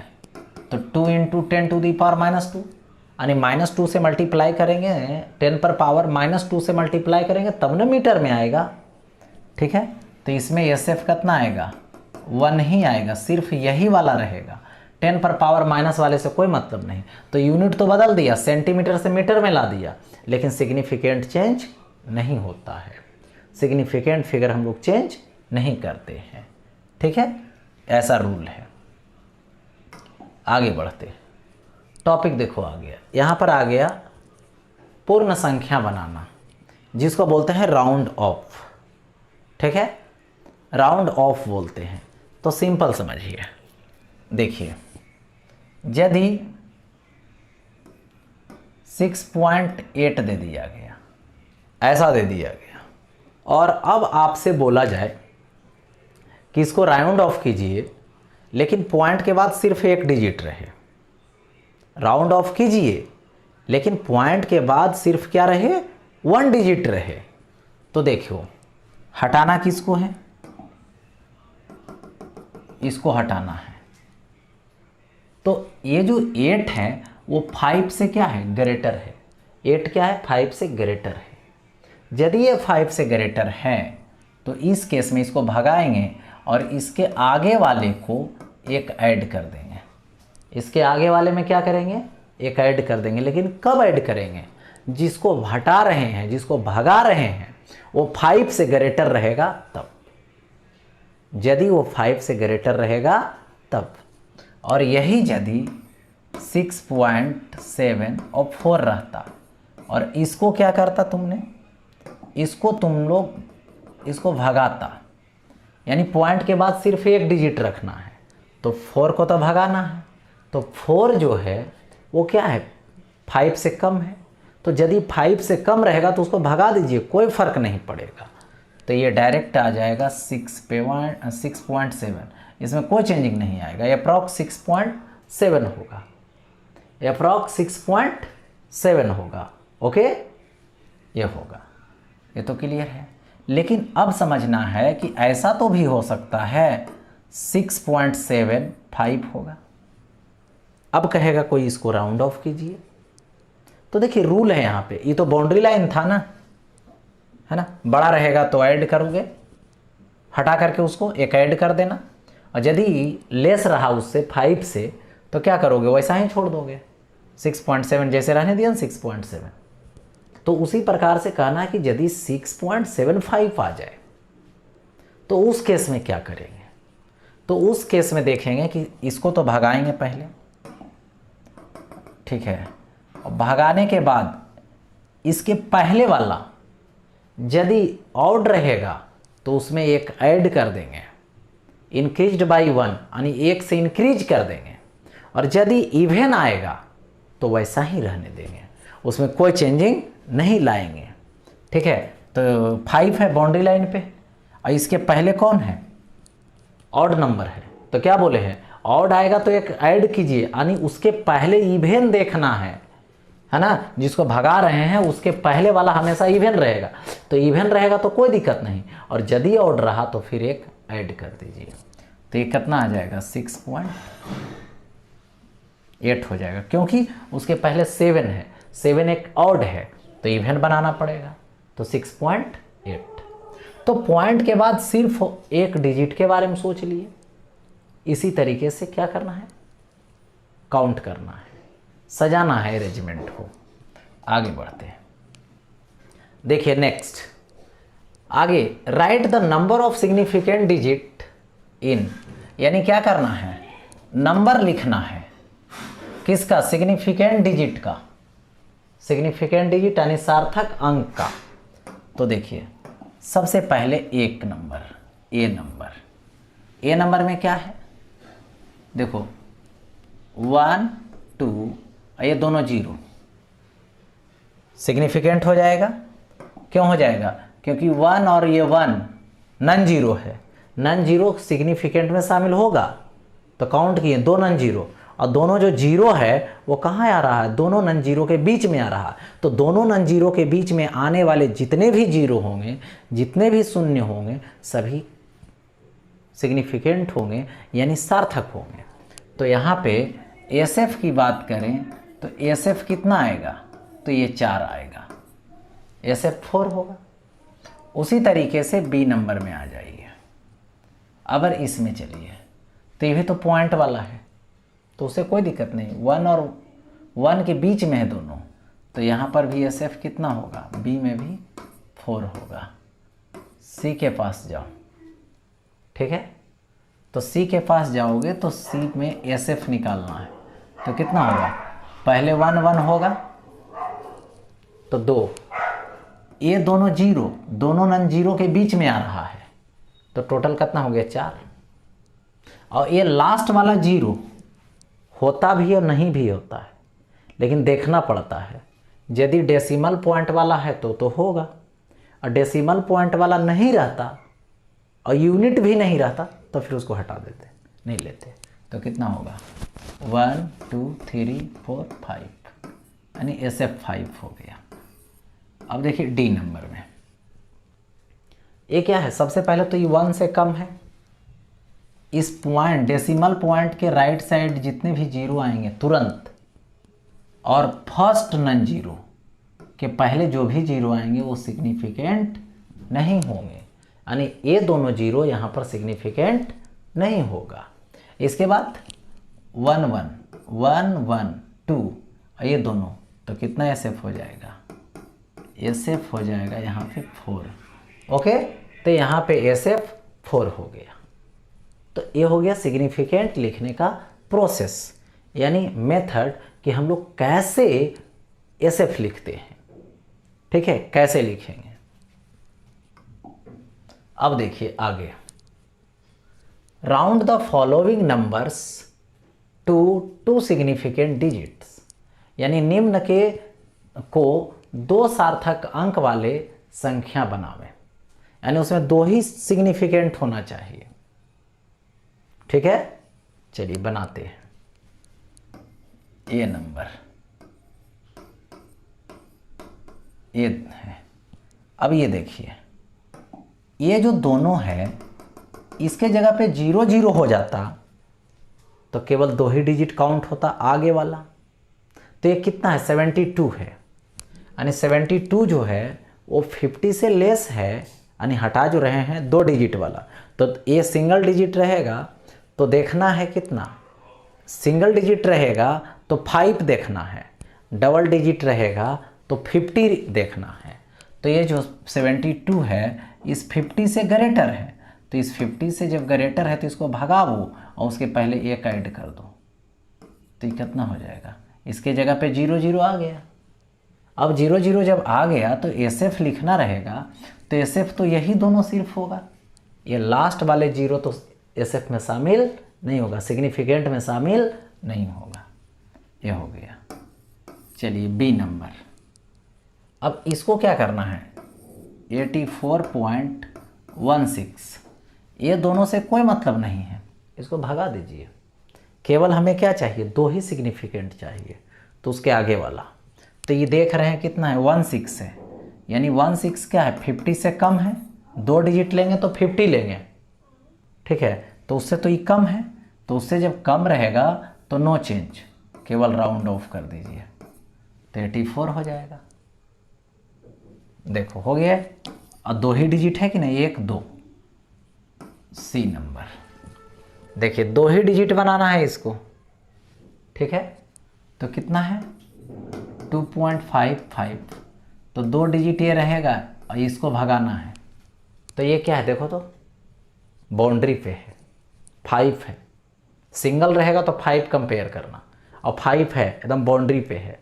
तो 2 × 10⁻², यानी -2 से मल्टीप्लाई करेंगे, 10 पर पावर -2 से मल्टीप्लाई करेंगे तब ना मीटर में आएगा। ठीक है, तो इसमें SF कितना आएगा, 1 ही आएगा, सिर्फ यही वाला रहेगा, 10 पर पावर माइनस वाले से कोई मतलब नहीं। तो यूनिट तो बदल दिया, सेंटीमीटर से मीटर में ला दिया, लेकिन सिग्निफिकेंट चेंज नहीं होता है, सिग्निफिकेंट फिगर हम लोग चेंज नहीं करते हैं। ठीक है, ऐसा रूल है। आगे बढ़ते, टॉपिक देखो आ गया, यहाँ पर आ गया पूर्ण संख्या बनाना, जिसको बोलते हैं राउंड ऑफ। ठीक है, राउंड ऑफ बोलते हैं। तो सिंपल समझिए, देखिए यदि 6.8 दे दिया गया, ऐसा दे दिया गया, और अब आपसे बोला जाए कि इसको राउंड ऑफ कीजिए, लेकिन पॉइंट के बाद सिर्फ एक डिजिट रहे। राउंड ऑफ कीजिए लेकिन पॉइंट के बाद सिर्फ क्या रहे, 1 डिजिट रहे। तो देखियो, हटाना किसको है, इसको हटाना है। तो ये जो 8 है वो 5 से क्या है, ग्रेटर है। 8 क्या है, 5 से ग्रेटर है। यदि ये 5 से ग्रेटर है तो इस केस में इसको भगाएंगे और इसके आगे वाले को एक ऐड कर देंगे। इसके आगे वाले में क्या करेंगे, एक ऐड कर देंगे। लेकिन कब ऐड करेंगे, जिसको हटा रहे हैं, जिसको भगा रहे हैं, वो 5 से ग्रेटर रहेगा तब। यदि वो 5 से ग्रेटर रहेगा तब। और यही यदि 6.7 और 4 रहता और इसको क्या करता तुमने, इसको तुम लोग इसको भगाता, यानी पॉइंट के बाद सिर्फ एक डिजिट रखना है, तो 4 को तो भगाना है। तो 4 जो है वो क्या है, 5 से कम है। तो यदि 5 से कम रहेगा तो उसको भगा दीजिए, कोई फर्क नहीं पड़ेगा। तो ये डायरेक्ट आ जाएगा 6.7। इसमें कोई चेंजिंग नहीं आएगा, अप्रॉक्स 6.7 होगा, अप्रॉक्स 6.7 होगा। ओके, ये होगा, ये तो क्लियर है। लेकिन अब समझना है कि ऐसा तो भी हो सकता है 6.75 होगा। अब कहेगा कोई इसको राउंड ऑफ कीजिए, तो देखिए रूल है यहाँ पे, ये तो बाउंड्री लाइन था ना, है ना, बड़ा रहेगा तो ऐड करोगे, हटा करके उसको एक ऐड कर देना, और यदि लेस रहा उससे 5 से तो क्या करोगे, वैसा ही छोड़ दोगे, 6.7 जैसे रहने दिया 6.7। तो उसी प्रकार से कहना है कि यदि 6.75 आ जाए तो उस केस में क्या करेंगे, तो उस केस में देखेंगे कि इसको तो भगाएंगे पहले, ठीक है, और भगाने के बाद इसके पहले वाला यदि ऑड रहेगा तो उसमें एक ऐड कर देंगे, इंक्रीज्ड बाई 1 यानी 1 से इंक्रीज कर देंगे, और यदि इवन आएगा तो वैसा ही रहने देंगे, उसमें कोई चेंजिंग नहीं लाएंगे, ठीक है। तो 5 है बाउंड्री लाइन पे, और इसके पहले कौन है, ऑड नंबर है, तो क्या बोले हैं, ऑड आएगा तो एक ऐड कीजिए, यानी उसके पहले इवन देखना है ना, जिसको भगा रहे हैं उसके पहले वाला हमेशा इवन रहेगा, तो इवन रहेगा तो कोई दिक्कत नहीं, और यदि ऑड रहा तो फिर एक ऐड कर दीजिए, तो ये कितना आ जाएगा 6.8 हो जाएगा, क्योंकि उसके पहले 7 है, 7 एक ऑड है तो इवन बनाना पड़ेगा, तो 6.8। तो पॉइंट के बाद सिर्फ एक डिजिट के बारे में सोच लिए, इसी तरीके से क्या करना है, काउंट करना है, सजाना है अरेंजमेंट को। आगे बढ़ते हैं, देखिए नेक्स्ट, आगे right the number of significant digit in, यानी क्या करना है, नंबर लिखना है, किसका, सिग्निफिकेंट डिजिट का, सिग्निफिकेंट डिजिट यानी सार्थक अंक का। तो देखिए सबसे पहले एक नंबर, ए नंबर, ए नंबर में क्या है, देखो 1 2, ये दोनों 0 सिग्निफिकेंट हो जाएगा, क्यों हो जाएगा, क्योंकि 1 और ये 1 नॉन जीरो है, नॉन जीरो सिग्निफिकेंट में शामिल होगा, तो काउंट किए 2 नॉन जीरो, और दोनों जो जीरो है वो कहाँ आ रहा है, दोनों नॉन जीरो के बीच में आ रहा है, तो दोनों नॉन जीरो के बीच में आने वाले जितने भी जीरो होंगे, जितने भी शून्य होंगे, सभी सिग्निफिकेंट होंगे यानी सार्थक होंगे। तो यहाँ पे एसएफ की बात करें तो एसएफ कितना आएगा, तो ये 4 आएगा, एसएफ 4 होगा। उसी तरीके से बी नंबर में आ जाइए, अगर इसमें चलिए तो ये भी तो पॉइंट वाला है, तो उसे कोई दिक्कत नहीं, 1 और 1 के बीच में है दोनों, तो यहाँ पर भी एसएफ कितना होगा, बी में भी 4 होगा। सी के पास जाओ, ठीक है, तो सी के पास जाओगे तो सी में एसएफ निकालना है, तो कितना होगा, पहले 1 1 होगा तो 2, ये दोनों जीरो, दोनों नॉन जीरो के बीच में आ रहा है, तो टोटल कितना हो गया 4, और ये लास्ट वाला जीरो होता भी और नहीं भी होता है, लेकिन देखना पड़ता है, यदि डेसिमल पॉइंट वाला है तो होगा, और डेसिमल पॉइंट वाला नहीं रहता और यूनिट भी नहीं रहता तो फिर उसको हटा देते, नहीं लेते, तो कितना होगा 1 2 3 4 5, यानी SF 5 हो गया। अब देखिए डी नंबर में ये क्या है, सबसे पहले तो ये 1 से कम है, इस पॉइंट डेसिमल पॉइंट के राइट साइड जितने भी जीरो आएंगे तुरंत, और फर्स्ट नॉन जीरो के पहले जो भी जीरो आएंगे वो सिग्निफिकेंट नहीं होंगे, यानी ये दोनों जीरो यहाँ पर सिग्निफिकेंट नहीं होगा। इसके बाद 1 1 1 1 2, ये दोनों, तो कितना SF हो जाएगा, SF हो जाएगा यहाँ पे 4, ओके, तो यहाँ पे SF 4 हो गया। तो ये हो गया सिग्निफिकेंट लिखने का प्रोसेस, यानी मेथड कि हम लोग कैसे SF लिखते हैं, ठीक है, कैसे लिखेंगे। अब देखिए आगे, round the following numbers to 2 significant digits, यानी निम्न के को 2 सार्थक अंक वाले संख्या बनावें, यानी उसमें 2 ही सिग्निफिकेंट होना चाहिए, ठीक है, चलिए बनाते हैं ये नंबर, ये है। अब ये देखिए, ये जो दोनों है इसके जगह पे 0 0 हो जाता तो केवल 2 ही डिजिट काउंट होता आगे वाला। तो ये कितना है, 72 है। यानी 72 जो है वो 50 से लेस है, यानी हटा जो रहे हैं 2 डिजिट वाला। तो ये सिंगल डिजिट रहेगा तो देखना है कितना, सिंगल डिजिट रहेगा तो 5 देखना है, डबल डिजिट रहेगा तो 50 देखना है। तो ये जो 72 है इस 50 से ग्रेटर है, तो इस 50 से जब ग्रेटर है तो इसको भगाओ और उसके पहले 1 ऐड कर दो, तो ये कितना हो जाएगा, इसके जगह पे 0 0 आ गया। अब 0 0 जब आ गया तो SF लिखना रहेगा, तो SF तो यही दोनों सिर्फ होगा, ये लास्ट वाले 0 तो SF में शामिल नहीं होगा, सिग्निफिकेंट में शामिल नहीं होगा। ये हो गया। चलिए B नंबर, अब इसको क्या करना है, 84.16, ये दोनों से कोई मतलब नहीं है, इसको भगा दीजिए। केवल हमें क्या चाहिए, 2 ही सिग्निफिकेंट चाहिए, तो उसके आगे वाला। तो ये देख रहे हैं कितना है, 16 है, यानी 16 क्या है, 50 से कम है, 2 डिजिट लेंगे तो 50 लेंगे, ठीक है। तो उससे तो ये कम है, तो उससे जब कम रहेगा तो नो चेंज, केवल राउंड ऑफ कर दीजिए, तो 84 हो जाएगा। देखो हो गया, और 2 ही डिजिट है कि नहीं, 1 2। C नंबर, देखिए 2 ही डिजिट बनाना है इसको, ठीक है। तो कितना है, 2.55, तो 2 डिजिट ये रहेगा और इसको भगाना है, तो ये क्या है देखो, तो बाउंड्री पे है, 5 है, सिंगल रहेगा तो 5 कंपेयर करना, और 5 है एकदम बाउंड्री पे है,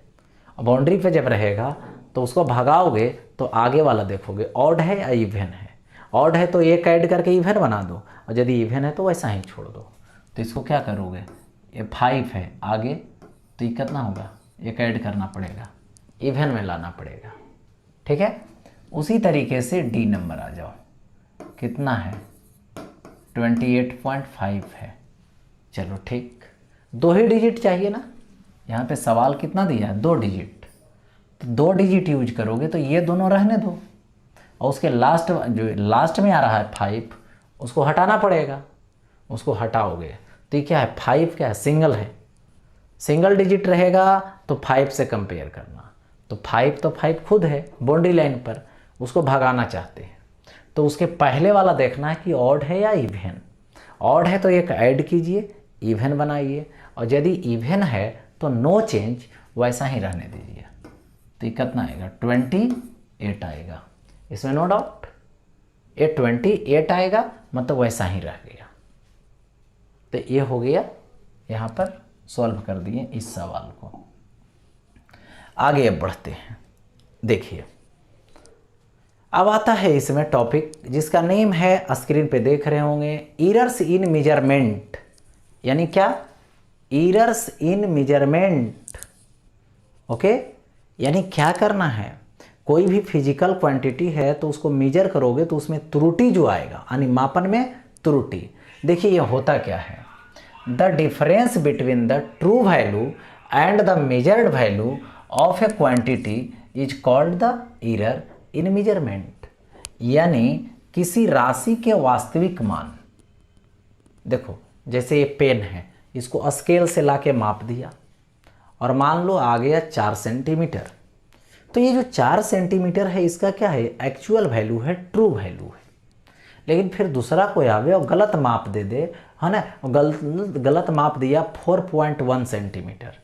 और बाउंड्री पे जब रहेगा तो उसको भगाओगे तो आगे वाला देखोगे ऑड है या इवन है। ऑड है तो 1 ऐड करके इवन बना दो, और यदि इवन है तो वैसा ही छोड़ दो। तो इसको क्या करोगे, ये 5 है आगे, तो ये कितना होगा, 1 ऐड करना पड़ेगा, इवन में लाना पड़ेगा, ठीक है। उसी तरीके से D नंबर आ जाओ, कितना है, 28.5 है। चलो ठीक, 2 ही डिजिट चाहिए ना, यहाँ पे सवाल कितना दिया है, 2 डिजिट, तो 2 डिजिट यूज करोगे तो ये दोनों रहने दो, और उसके लास्ट जो लास्ट में आ रहा है 5, उसको हटाना पड़ेगा, उसको हटाओगे तो ये क्या है, 5 क्या है, सिंगल है, सिंगल डिजिट रहेगा तो 5 से कंपेयर करना, तो 5 खुद है बाउंड्री लाइन पर, उसको भगाना चाहते हैं, तो उसके पहले वाला देखना है कि ऑड है या इवन। ऑड है तो 1 ऐड कीजिए, इवन बनाइए, और यदि इवन है तो नो चेंज, वैसा ही रहने दीजिए। तो ये कितना आएगा, 28 आएगा, इसमें नो डाउट, ये 28 आएगा, मतलब वैसा ही रह गया। तो ये हो गया, यहाँ पर सॉल्व कर दिए इस सवाल को। आगे अब बढ़ते हैं, देखिए अब आता है इसमें टॉपिक जिसका नेम है, स्क्रीन पे देख रहे होंगे, एरर्स इन मेजरमेंट। यानी क्या, एरर्स इन मेजरमेंट, ओके। यानी क्या करना है, कोई भी फिजिकल क्वांटिटी है तो उसको मेजर करोगे तो उसमें त्रुटि जो आएगा, यानी मापन में त्रुटि। देखिए ये होता क्या है, the difference between the true value and the measured value of A quantity is called the error in measurement. यानी किसी राशि के वास्तविक मान, देखो जैसे ये पेन है, इसको स्केल से लाके माप दिया और मान लो आ गया 4 सेंटीमीटर, तो ये जो 4 सेंटीमीटर है इसका क्या है, एक्चुअल वैल्यू है, ट्रू वैल्यू है। लेकिन फिर दूसरा कोई आवे और गलत माप दे दे, है ना, गलत माप दिया 4.1 सेंटीमीटर,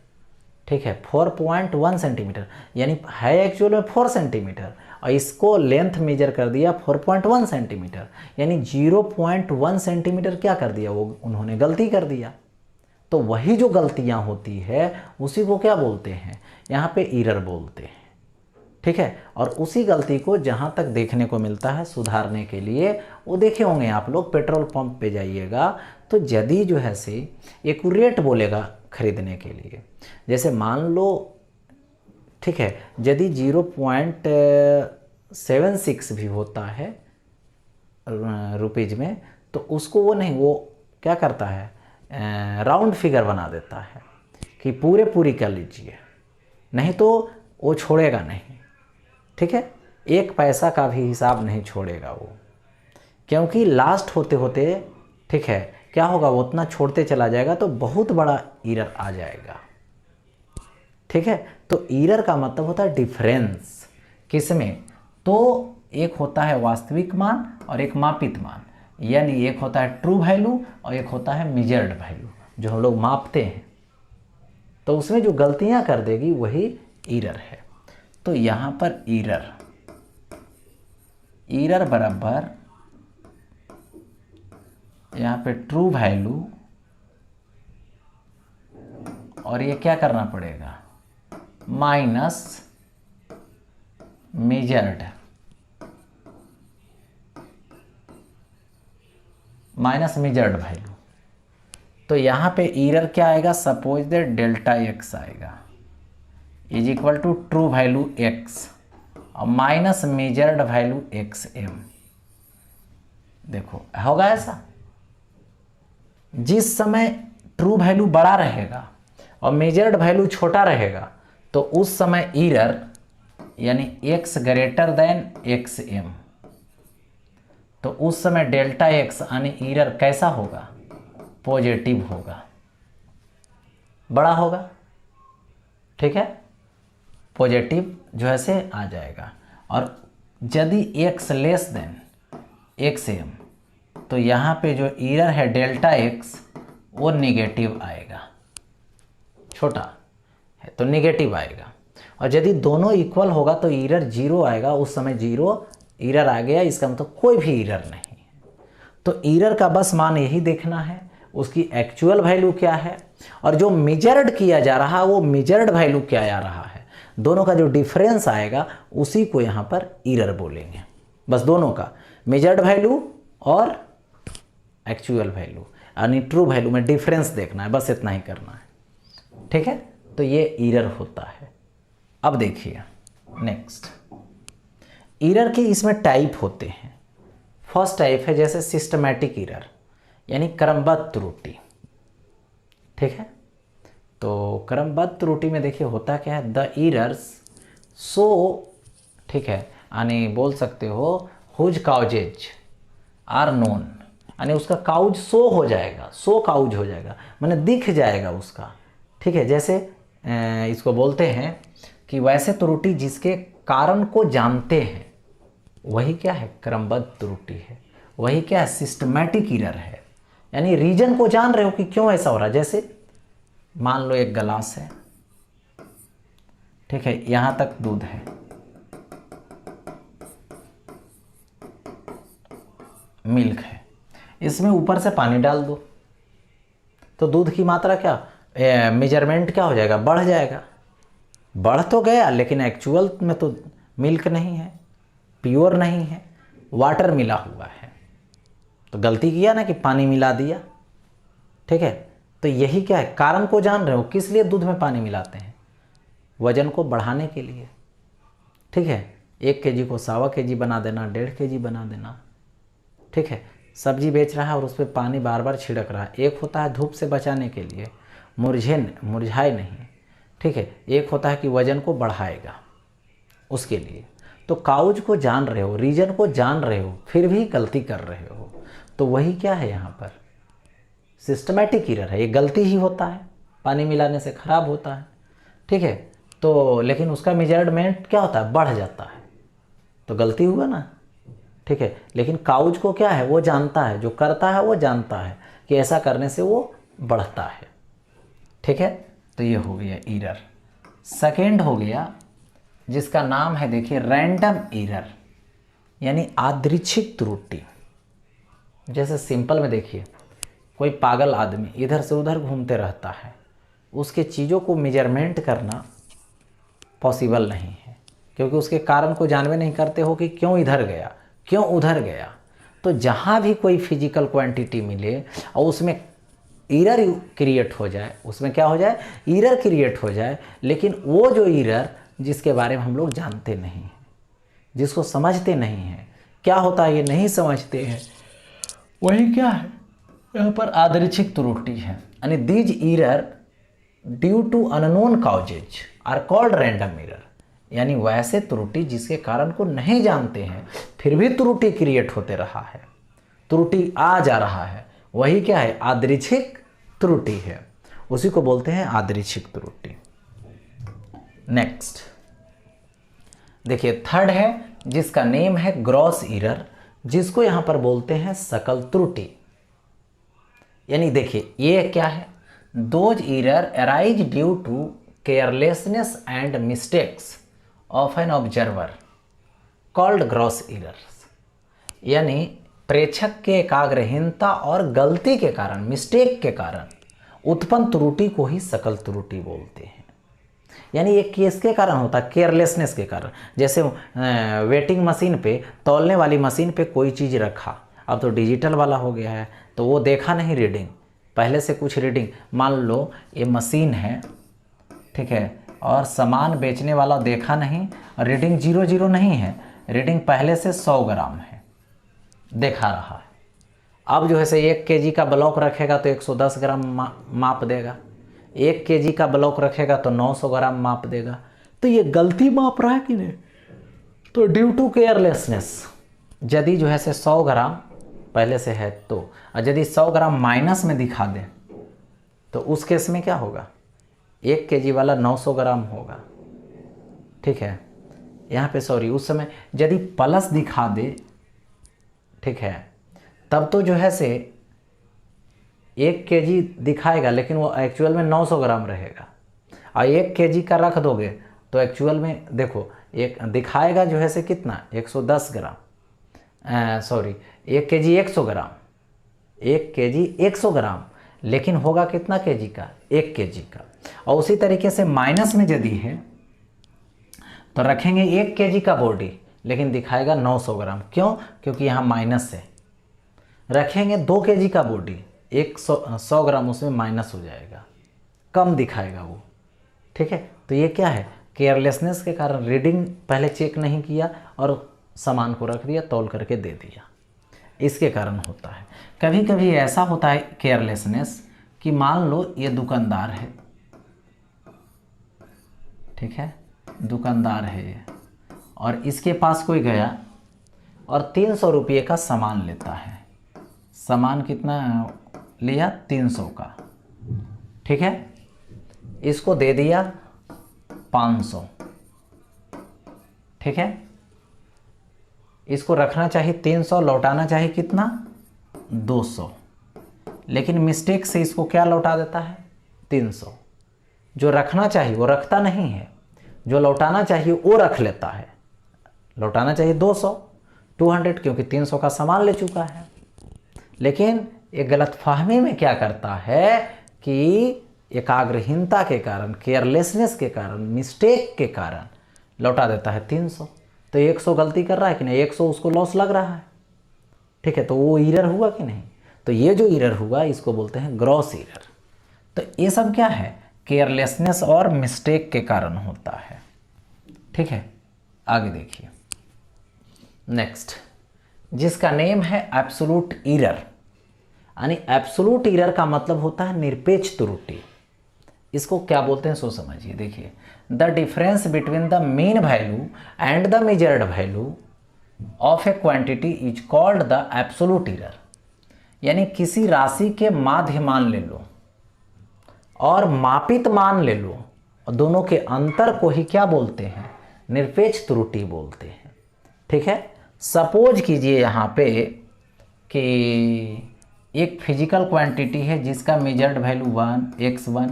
ठीक है, 4.1 सेंटीमीटर, यानी है एक्चुअल में 4 सेंटीमीटर, और इसको लेंथ मेजर कर दिया 4.1 सेंटीमीटर, यानी 0.1 सेंटीमीटर क्या कर दिया, वो उन्होंने गलती कर दिया। तो वही जो गलतियां होती है उसी को क्या बोलते हैं, यहाँ पे एरर बोलते हैं, ठीक है। और उसी गलती को जहाँ तक देखने को मिलता है सुधारने के लिए, वो देखे होंगे आप लोग, पेट्रोल पंप पे जाइएगा तो यदि जो है से एक्यूरेट बोलेगा खरीदने के लिए, जैसे मान लो, ठीक है, यदि 0.76 भी होता है रुपीज में, तो उसको वो नहीं, वो क्या करता है, राउंड फिगर बना देता है कि पूरी कर लीजिए, नहीं तो वो छोड़ेगा नहीं। ठीक है, एक पैसा का भी हिसाब नहीं छोड़ेगा वो, क्योंकि लास्ट होते होते ठीक है क्या होगा, वो उतना छोड़ते चला जाएगा तो बहुत बड़ा एरर आ जाएगा। ठीक है, तो एरर का मतलब होता है डिफरेंस। किसमें? तो एक होता है वास्तविक मान और एक मापित मान, यानी एक होता है ट्रू वैल्यू और एक होता है मेजर्ड वैल्यू जो हम लोग मापते हैं। तो उसमें जो गलतियां कर देगी वही एरर है। तो यहाँ पर एरर बराबर यहाँ पे ट्रू वैल्यू और ये क्या करना पड़ेगा, माइनस मेजर्ड वैल्यू। तो यहाँ पे एरर क्या आएगा, सपोज दैट डेल्टा एक्स आएगा is equal to true value x और minus measured value x m. देखो होगा ऐसा, जिस समय ट्रू वैल्यू बड़ा रहेगा और मेजर्ड वैल्यू छोटा रहेगा तो उस समय एरर यानी x greater than X M, तो उस समय डेल्टा एक्स यानी एरर कैसा होगा, पॉजिटिव होगा, बड़ा होगा। ठीक है, पॉजिटिव जो है से आ जाएगा। और यदि x less than X M तो यहाँ पे जो एरर है डेल्टा एक्स वो निगेटिव आएगा, छोटा है तो निगेटिव आएगा। और यदि दोनों इक्वल होगा तो एरर जीरो आएगा, उस समय जीरो एरर आ गया, इसका मतलब कोई भी एरर नहीं है। तो एरर का बस मान यही देखना है, उसकी एक्चुअल वैल्यू क्या है और जो मेजर्ड किया जा रहा है वो मेजर्ड वैल्यू क्या आ रहा है, दोनों का जो डिफरेंस आएगा उसी को यहाँ पर एरर बोलेंगे। बस दोनों का मेजर्ड वैल्यू और एक्चुअल वैल्यू यानी ट्रू वैल्यू में डिफरेंस देखना है, बस इतना ही करना है। ठीक है, तो ये एरर होता है। अब देखिए नेक्स्ट, एरर के इसमें टाइप होते हैं। फर्स्ट टाइप है जैसे सिस्टमैटिक एरर यानी क्रमबद्ध त्रुटि। ठीक है, तो क्रमबद्ध त्रुटि में देखिए होता क्या है, द एरर्स सो, ठीक है, यानी बोल सकते हो हुज काउजेज आर नोन, यानी उसका काउज सो हो जाएगा, सो काउज हो जाएगा, माने दिख जाएगा उसका। ठीक है, जैसे इसको बोलते हैं कि वैसे त्रुटि जिसके कारण को जानते हैं वही क्या है, क्रमबद्ध त्रुटि है। वही क्या है, सिस्टमैटिक एरर है, यानी रीजन को जान रहे हो कि क्यों ऐसा हो रहा है। जैसे मान लो एक गिलास है, ठीक है, यहां तक दूध है, मिल्क है, इसमें ऊपर से पानी डाल दो तो दूध की मात्रा क्या, मेजरमेंट क्या हो जाएगा, बढ़ जाएगा। बढ़ तो गया लेकिन एक्चुअल में तो मिल्क नहीं है, प्योर नहीं है, वाटर मिला हुआ है। तो गलती किया ना कि पानी मिला दिया। ठीक है, तो यही क्या है, कारण को जान रहे हो, किस लिए दूध में पानी मिलाते हैं, वजन को बढ़ाने के लिए। ठीक है, 1 kg को 1.25 kg बना देना, 1.5 kg बना देना। ठीक है, सब्जी बेच रहा है और उस पर पानी बार बार छिड़क रहा है। एक होता है धूप से बचाने के लिए, मुरझाए नहीं। ठीक है, एक होता है कि वजन को बढ़ाएगा उसके लिए। तो काउज को जान रहे हो, रीजन को जान रहे हो, फिर भी गलती कर रहे हो, तो वही क्या है यहाँ पर सिस्टमैटिक एरर है। ये गलती ही होता है, पानी मिलाने से खराब होता है। ठीक है, तो लेकिन उसका मेजरमेंट क्या होता है, बढ़ जाता है, तो गलती हुआ ना। ठीक है, लेकिन काउज को क्या है, वो जानता है, जो करता है वो जानता है कि ऐसा करने से वो बढ़ता है। ठीक है, तो ये हो गया एरर। सेकेंड हो गया जिसका नाम है देखिए रैंडम एरर यानी यादृच्छिक त्रुटि। जैसे सिंपल में देखिए, कोई पागल आदमी इधर से उधर घूमते रहता है, उसके चीज़ों को मेजरमेंट करना पॉसिबल नहीं है, क्योंकि उसके कारण को जानवे नहीं करते हो कि क्यों इधर गया, क्यों उधर गया। तो जहाँ भी कोई फिजिकल क्वांटिटी मिले और उसमें एरर क्रिएट हो जाए, उसमें क्या हो जाए, एरर क्रिएट हो जाए, लेकिन वो जो एरर जिसके बारे में हम लोग जानते नहीं हैं, जिसको समझते नहीं हैं, क्या होता है ये नहीं समझते हैं, वही क्या है यहाँ पर यादृच्छिक त्रुटि है, यानी these error due to unknown causes are called random error, यानी वैसे त्रुटि जिसके कारण को नहीं जानते हैं फिर भी त्रुटि क्रिएट होते रहा है, त्रुटि आ जा रहा है, वही क्या है, यादृच्छिक त्रुटि है, उसी को बोलते हैं यादृच्छिक त्रुटि। नेक्स्ट देखिए थर्ड है जिसका नेम है ग्रॉस ईरर, जिसको यहां पर बोलते हैं सकल त्रुटि। यानी देखिए ये क्या है, those error arise due to carelessness and mistakes of an observer called gross errors, यानी प्रेक्षक के एकाग्रहीनता और गलती के कारण, मिस्टेक के कारण उत्पन्न त्रुटि को ही सकल त्रुटि बोलते हैं। यानी ये किसके कारण होता है, केयरलेसनेस के कारण। जैसे वेटिंग मशीन पे, तौलने वाली मशीन पे कोई चीज़ रखा, अब तो डिजिटल वाला हो गया है, तो वो देखा नहीं रीडिंग, पहले से कुछ रीडिंग, मान लो ये मशीन है, ठीक है, और सामान बेचने वाला देखा नहीं, रीडिंग 00 नहीं है, रीडिंग पहले से 100 ग्राम है, देखा रहा है। अब जो है से 1 केजी का ब्लॉक रखेगा तो 110 ग्राम माप देगा, 1 केजी का ब्लॉक रखेगा तो 900 ग्राम माप देगा। तो ये गलती माप रहा है कि नहीं, तो ड्यू टू केयरलेसनेस, यदि जो है से 100 ग्राम पहले से है तो, और यदि 100 ग्राम माइनस में दिखा दे तो उस केस में क्या होगा, 1 केजी वाला 900 ग्राम होगा, ठीक है। यहाँ पे सॉरी, उस समय यदि प्लस दिखा दे, ठीक है, तब तो जो है से 1 केजी दिखाएगा लेकिन वो एक्चुअल में 900 ग्राम रहेगा, और 1 केजी का रख दोगे तो एक्चुअल में देखो एक दिखाएगा जो है से कितना, 110 ग्राम, सॉरी 1 केजी 100 ग्राम, 1 केजी 100 ग्राम, लेकिन होगा कितना केजी का, 1 केजी का। और उसी तरीके से माइनस में यदि है तो रखेंगे 1 केजी का बॉडी लेकिन दिखाएगा 900 ग्राम, क्यों, क्योंकि यहाँ माइनस है। रखेंगे 2 केजी का बॉडी, 100 ग्राम उसमें माइनस हो जाएगा, कम दिखाएगा वो, ठीक है। तो ये क्या है, केयरलेसनेस के कारण रीडिंग पहले चेक नहीं किया और सामान को रख दिया, तौल करके दे दिया, इसके कारण होता है। कभी कभी ऐसा होता है केयरलेसनेस कि मान लो ये दुकानदार है, ठीक है, दुकानदार है ये, और इसके पास कोई गया और 300 रुपये का सामान लेता है, सामान कितना लिया, 300 का, ठीक है, इसको दे दिया 500, ठीक है, इसको रखना चाहिए 300, लौटाना चाहिए कितना, 200, लेकिन मिस्टेक से इसको क्या लौटा देता है, 300। जो रखना चाहिए वो रखता नहीं है, जो लौटाना चाहिए वो रख लेता है, लौटाना चाहिए 200 क्योंकि 300 का सामान ले चुका है। लेकिन एक गलतफहमी में क्या करता है कि एकाग्रहीनता के कारण, केयरलेसनेस के कारण, मिस्टेक के कारण लौटा देता है 300, तो 100 गलती कर रहा है कि नहीं, 100 उसको लॉस लग रहा है, ठीक है, तो वो ईरर हुआ कि नहीं। तो ये जो ईरर हुआ इसको बोलते हैं ग्रॉस ईरर। तो ये सब क्या है, केयरलेसनेस और मिस्टेक के कारण होता है, ठीक है। आगे देखिए नेक्स्ट, जिसका नेम है एब्सोल्यूट ईरर, यानी एब्सोल्यूट ईरर का मतलब होता है निरपेक्ष त्रुटि। इसको क्या बोलते हैं सो समझिए, देखिए, the difference between the mean value and the measured value of A quantity is called the absolute error. यानी किसी राशि के माध्य मान ले लो और मापित मान ले लो, और दोनों के अंतर को ही क्या बोलते हैं, निरपेक्ष त्रुटि बोलते हैं, ठीक है। सपोज कीजिए यहाँ पे कि एक फिजिकल क्वांटिटी है जिसका measured value 1, x1,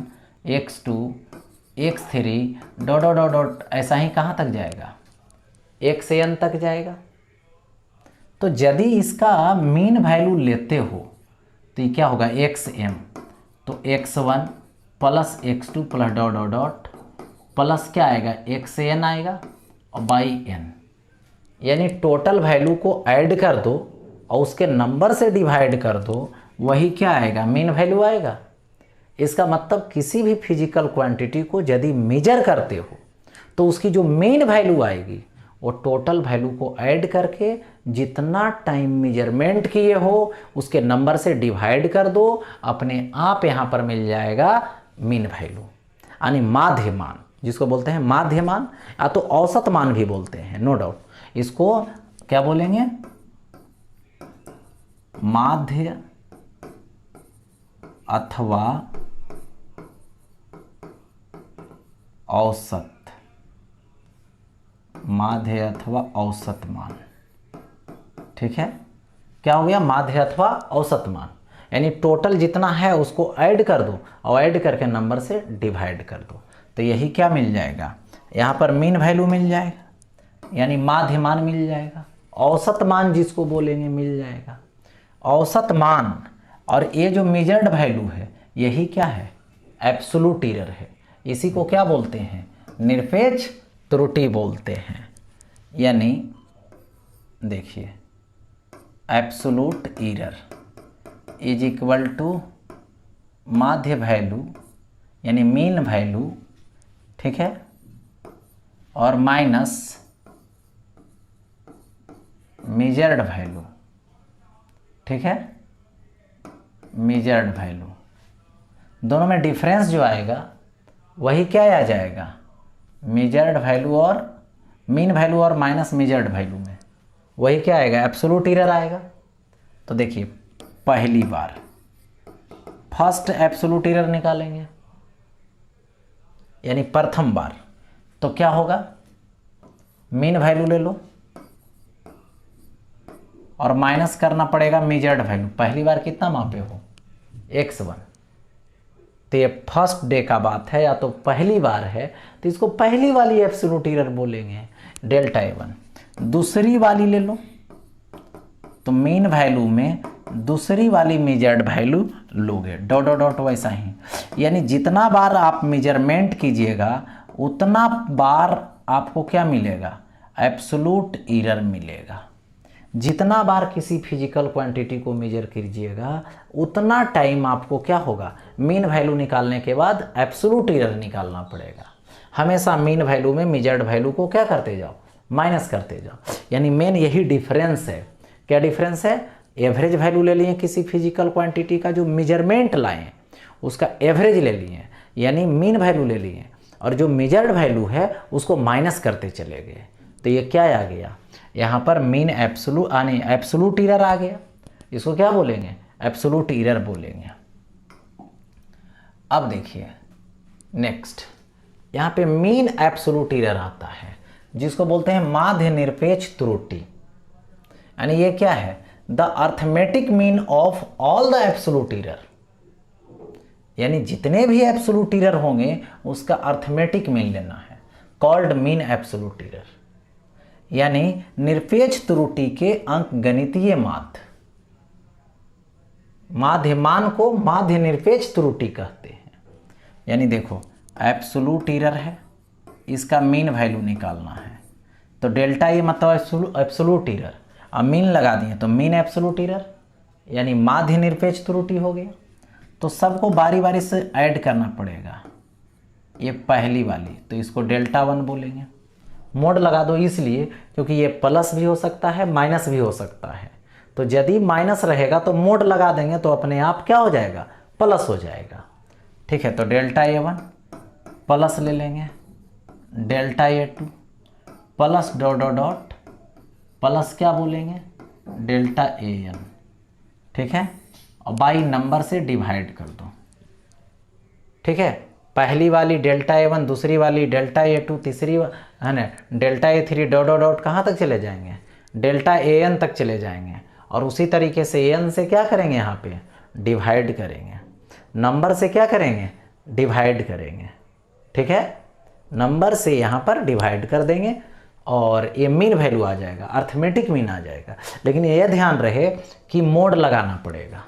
x2, x3 dot dot dot dot ऐसा ही कहाँ तक जाएगा, x से n तक जाएगा। तो यदि इसका मीन वैल्यू लेते हो तो ये क्या होगा, xm, तो x1 plus x2 plus dot dot dot plus क्या आएगा, x से n आएगा और बाई n, यानी टोटल वैल्यू को ऐड कर दो और उसके नंबर से डिवाइड कर दो, वही क्या आएगा, मीन वैल्यू आएगा। इसका मतलब किसी भी फिजिकल क्वांटिटी को यदि मेजर करते हो तो उसकी जो मीन वैल्यू आएगी वो टोटल वैल्यू को ऐड करके जितना टाइम मेजरमेंट किए हो उसके नंबर से डिवाइड कर दो, अपने आप यहाँ पर मिल जाएगा मीन वैल्यू, यानी माध्य मान, जिसको बोलते हैं माध्य मान या तो औसत मान भी बोलते हैं, नो डाउट। इसको क्या बोलेंगे? माध्य अथवा औसत, माध्य अथवा औसत मान। ठीक है, क्या हो गया? माध्य अथवा औसत मान, यानी टोटल जितना है उसको ऐड कर दो और ऐड करके नंबर से डिवाइड कर दो, तो यही क्या मिल जाएगा? यहाँ पर मीन वैल्यू मिल जाएगा, यानी माध्य मान मिल जाएगा। औसत मान जिसको बोलेंगे मिल जाएगा। औसत मान और ये जो मेजर्ड वैल्यू है यही क्या है? एब्सोल्यूट एरर है। इसी को क्या बोलते हैं? निरपेक्ष त्रुटि बोलते हैं। यानी देखिए, absolute error is equal to माध्य वैल्यू यानी मीन वैल्यू, ठीक है, और माइनस मेजर्ड वैल्यू, ठीक है, मेजर्ड वैल्यू। दोनों में डिफरेंस जो आएगा वही क्या आ जाएगा? मेजर्ड वैल्यू और मीन वैल्यू और माइनस मेजर्ड वैल्यू में वही क्या आएगा? एब्सोल्यूट एरर आएगा। तो देखिए, पहली बार फर्स्ट एब्सोल्यूट एरर निकालेंगे, यानी प्रथम बार, तो क्या होगा? मीन वैल्यू ले लो और माइनस करना पड़ेगा मेजर्ड वैल्यू। पहली बार कितना मापे हो? x1। तो ये फर्स्ट डे का बात है या तो पहली बार है, तो इसको पहली वाली एब्सोल्यूट एरर बोलेंगे, डेल्टा A1। दूसरी वाली ले लो तो मीन वैल्यू में दूसरी वाली मेजर्ड वैल्यू लोगे, डॉट डॉट डॉट, वैसा ही। यानी जितना बार आप मेजरमेंट कीजिएगा उतना बार आपको क्या मिलेगा? एब्सोल्यूट एरर मिलेगा। जितना बार किसी फिजिकल क्वांटिटी को मेजर कीजिएगा उतना टाइम आपको क्या होगा? मीन वैल्यू निकालने के बाद एब्सोल्यूट एरर निकालना पड़ेगा। हमेशा मीन वैल्यू में मेजर्ड वैल्यू को क्या करते जाओ? माइनस करते जाओ। यानी मेन यही डिफरेंस है। क्या डिफरेंस है? एवरेज वैल्यू ले लिए किसी फिजिकल क्वांटिटी का, जो मेजरमेंट लाए उसका एवरेज ले लिए, यानी मीन वैल्यू ले लिए, और जो मेजर्ड वैल्यू है उसको माइनस करते चले गए। तो ये क्या आ गया? यहाँ पर मीन एब्सोल्यूट यानी एब्सोल्यूट एरर आ गया। इसको क्या बोलेंगे? एब्सोल्यूट एरर बोलेंगे। अब देखिए नेक्स्ट, यहाँ पे मीन एब्सोल्यूट एरर आता है जिसको बोलते हैं माध्य निरपेक्ष त्रुटि। यानी ये क्या है? The arithmetic mean of all the absolute error, यानी जितने भी एब्सोल्यूट एरर होंगे उसका अर्थमेटिक मीन लेना है, कॉल्ड मीन एब्सोल्यूट एरर। यानी निरपेक्ष त्रुटि के अंक गणितीय माध्य, माध्यमान को माध्य निरपेक्ष त्रुटि कहते हैं। यानी देखो, एब्सोल्यूट एरर है, इसका मीन वैल्यू निकालना है, तो डेल्टा ए मतलब एब्सोल्यूट एरर, अब मीन लगा दिए तो मीन एब्सोल्यूट एरर, यानी माध्य निरपेक्ष त्रुटि हो गया। तो सबको बारी बारी से ऐड करना पड़ेगा। ये पहली वाली, तो इसको डेल्टा 1 बोलेंगे। मोड लगा दो इसलिए क्योंकि ये प्लस भी हो सकता है माइनस भी हो सकता है, तो यदि माइनस रहेगा तो मोड लगा देंगे तो अपने आप क्या हो जाएगा? प्लस हो जाएगा। ठीक है, तो डेल्टा A1 प्लस ले लेंगे, delta A2 plus dot dot dot plus क्या बोलेंगे? Delta AN। ठीक है, और बाई नंबर से डिवाइड कर दो। ठीक है, पहली वाली डेल्टा A1, दूसरी वाली डेल्टा A2, तीसरी है ना delta A3, dot dot dot कहाँ तक चले जाएंगे? डेल्टा AN तक चले जाएंगे। और उसी तरीके से AN से क्या करेंगे? यहाँ पे डिवाइड करेंगे, नंबर से क्या करेंगे? डिवाइड करेंगे। ठीक है, नंबर से यहाँ पर डिवाइड कर देंगे और ये मीन वैल्यू आ जाएगा, अर्थमेटिक मीन आ जाएगा। लेकिन यह ध्यान रहे कि मोड लगाना पड़ेगा।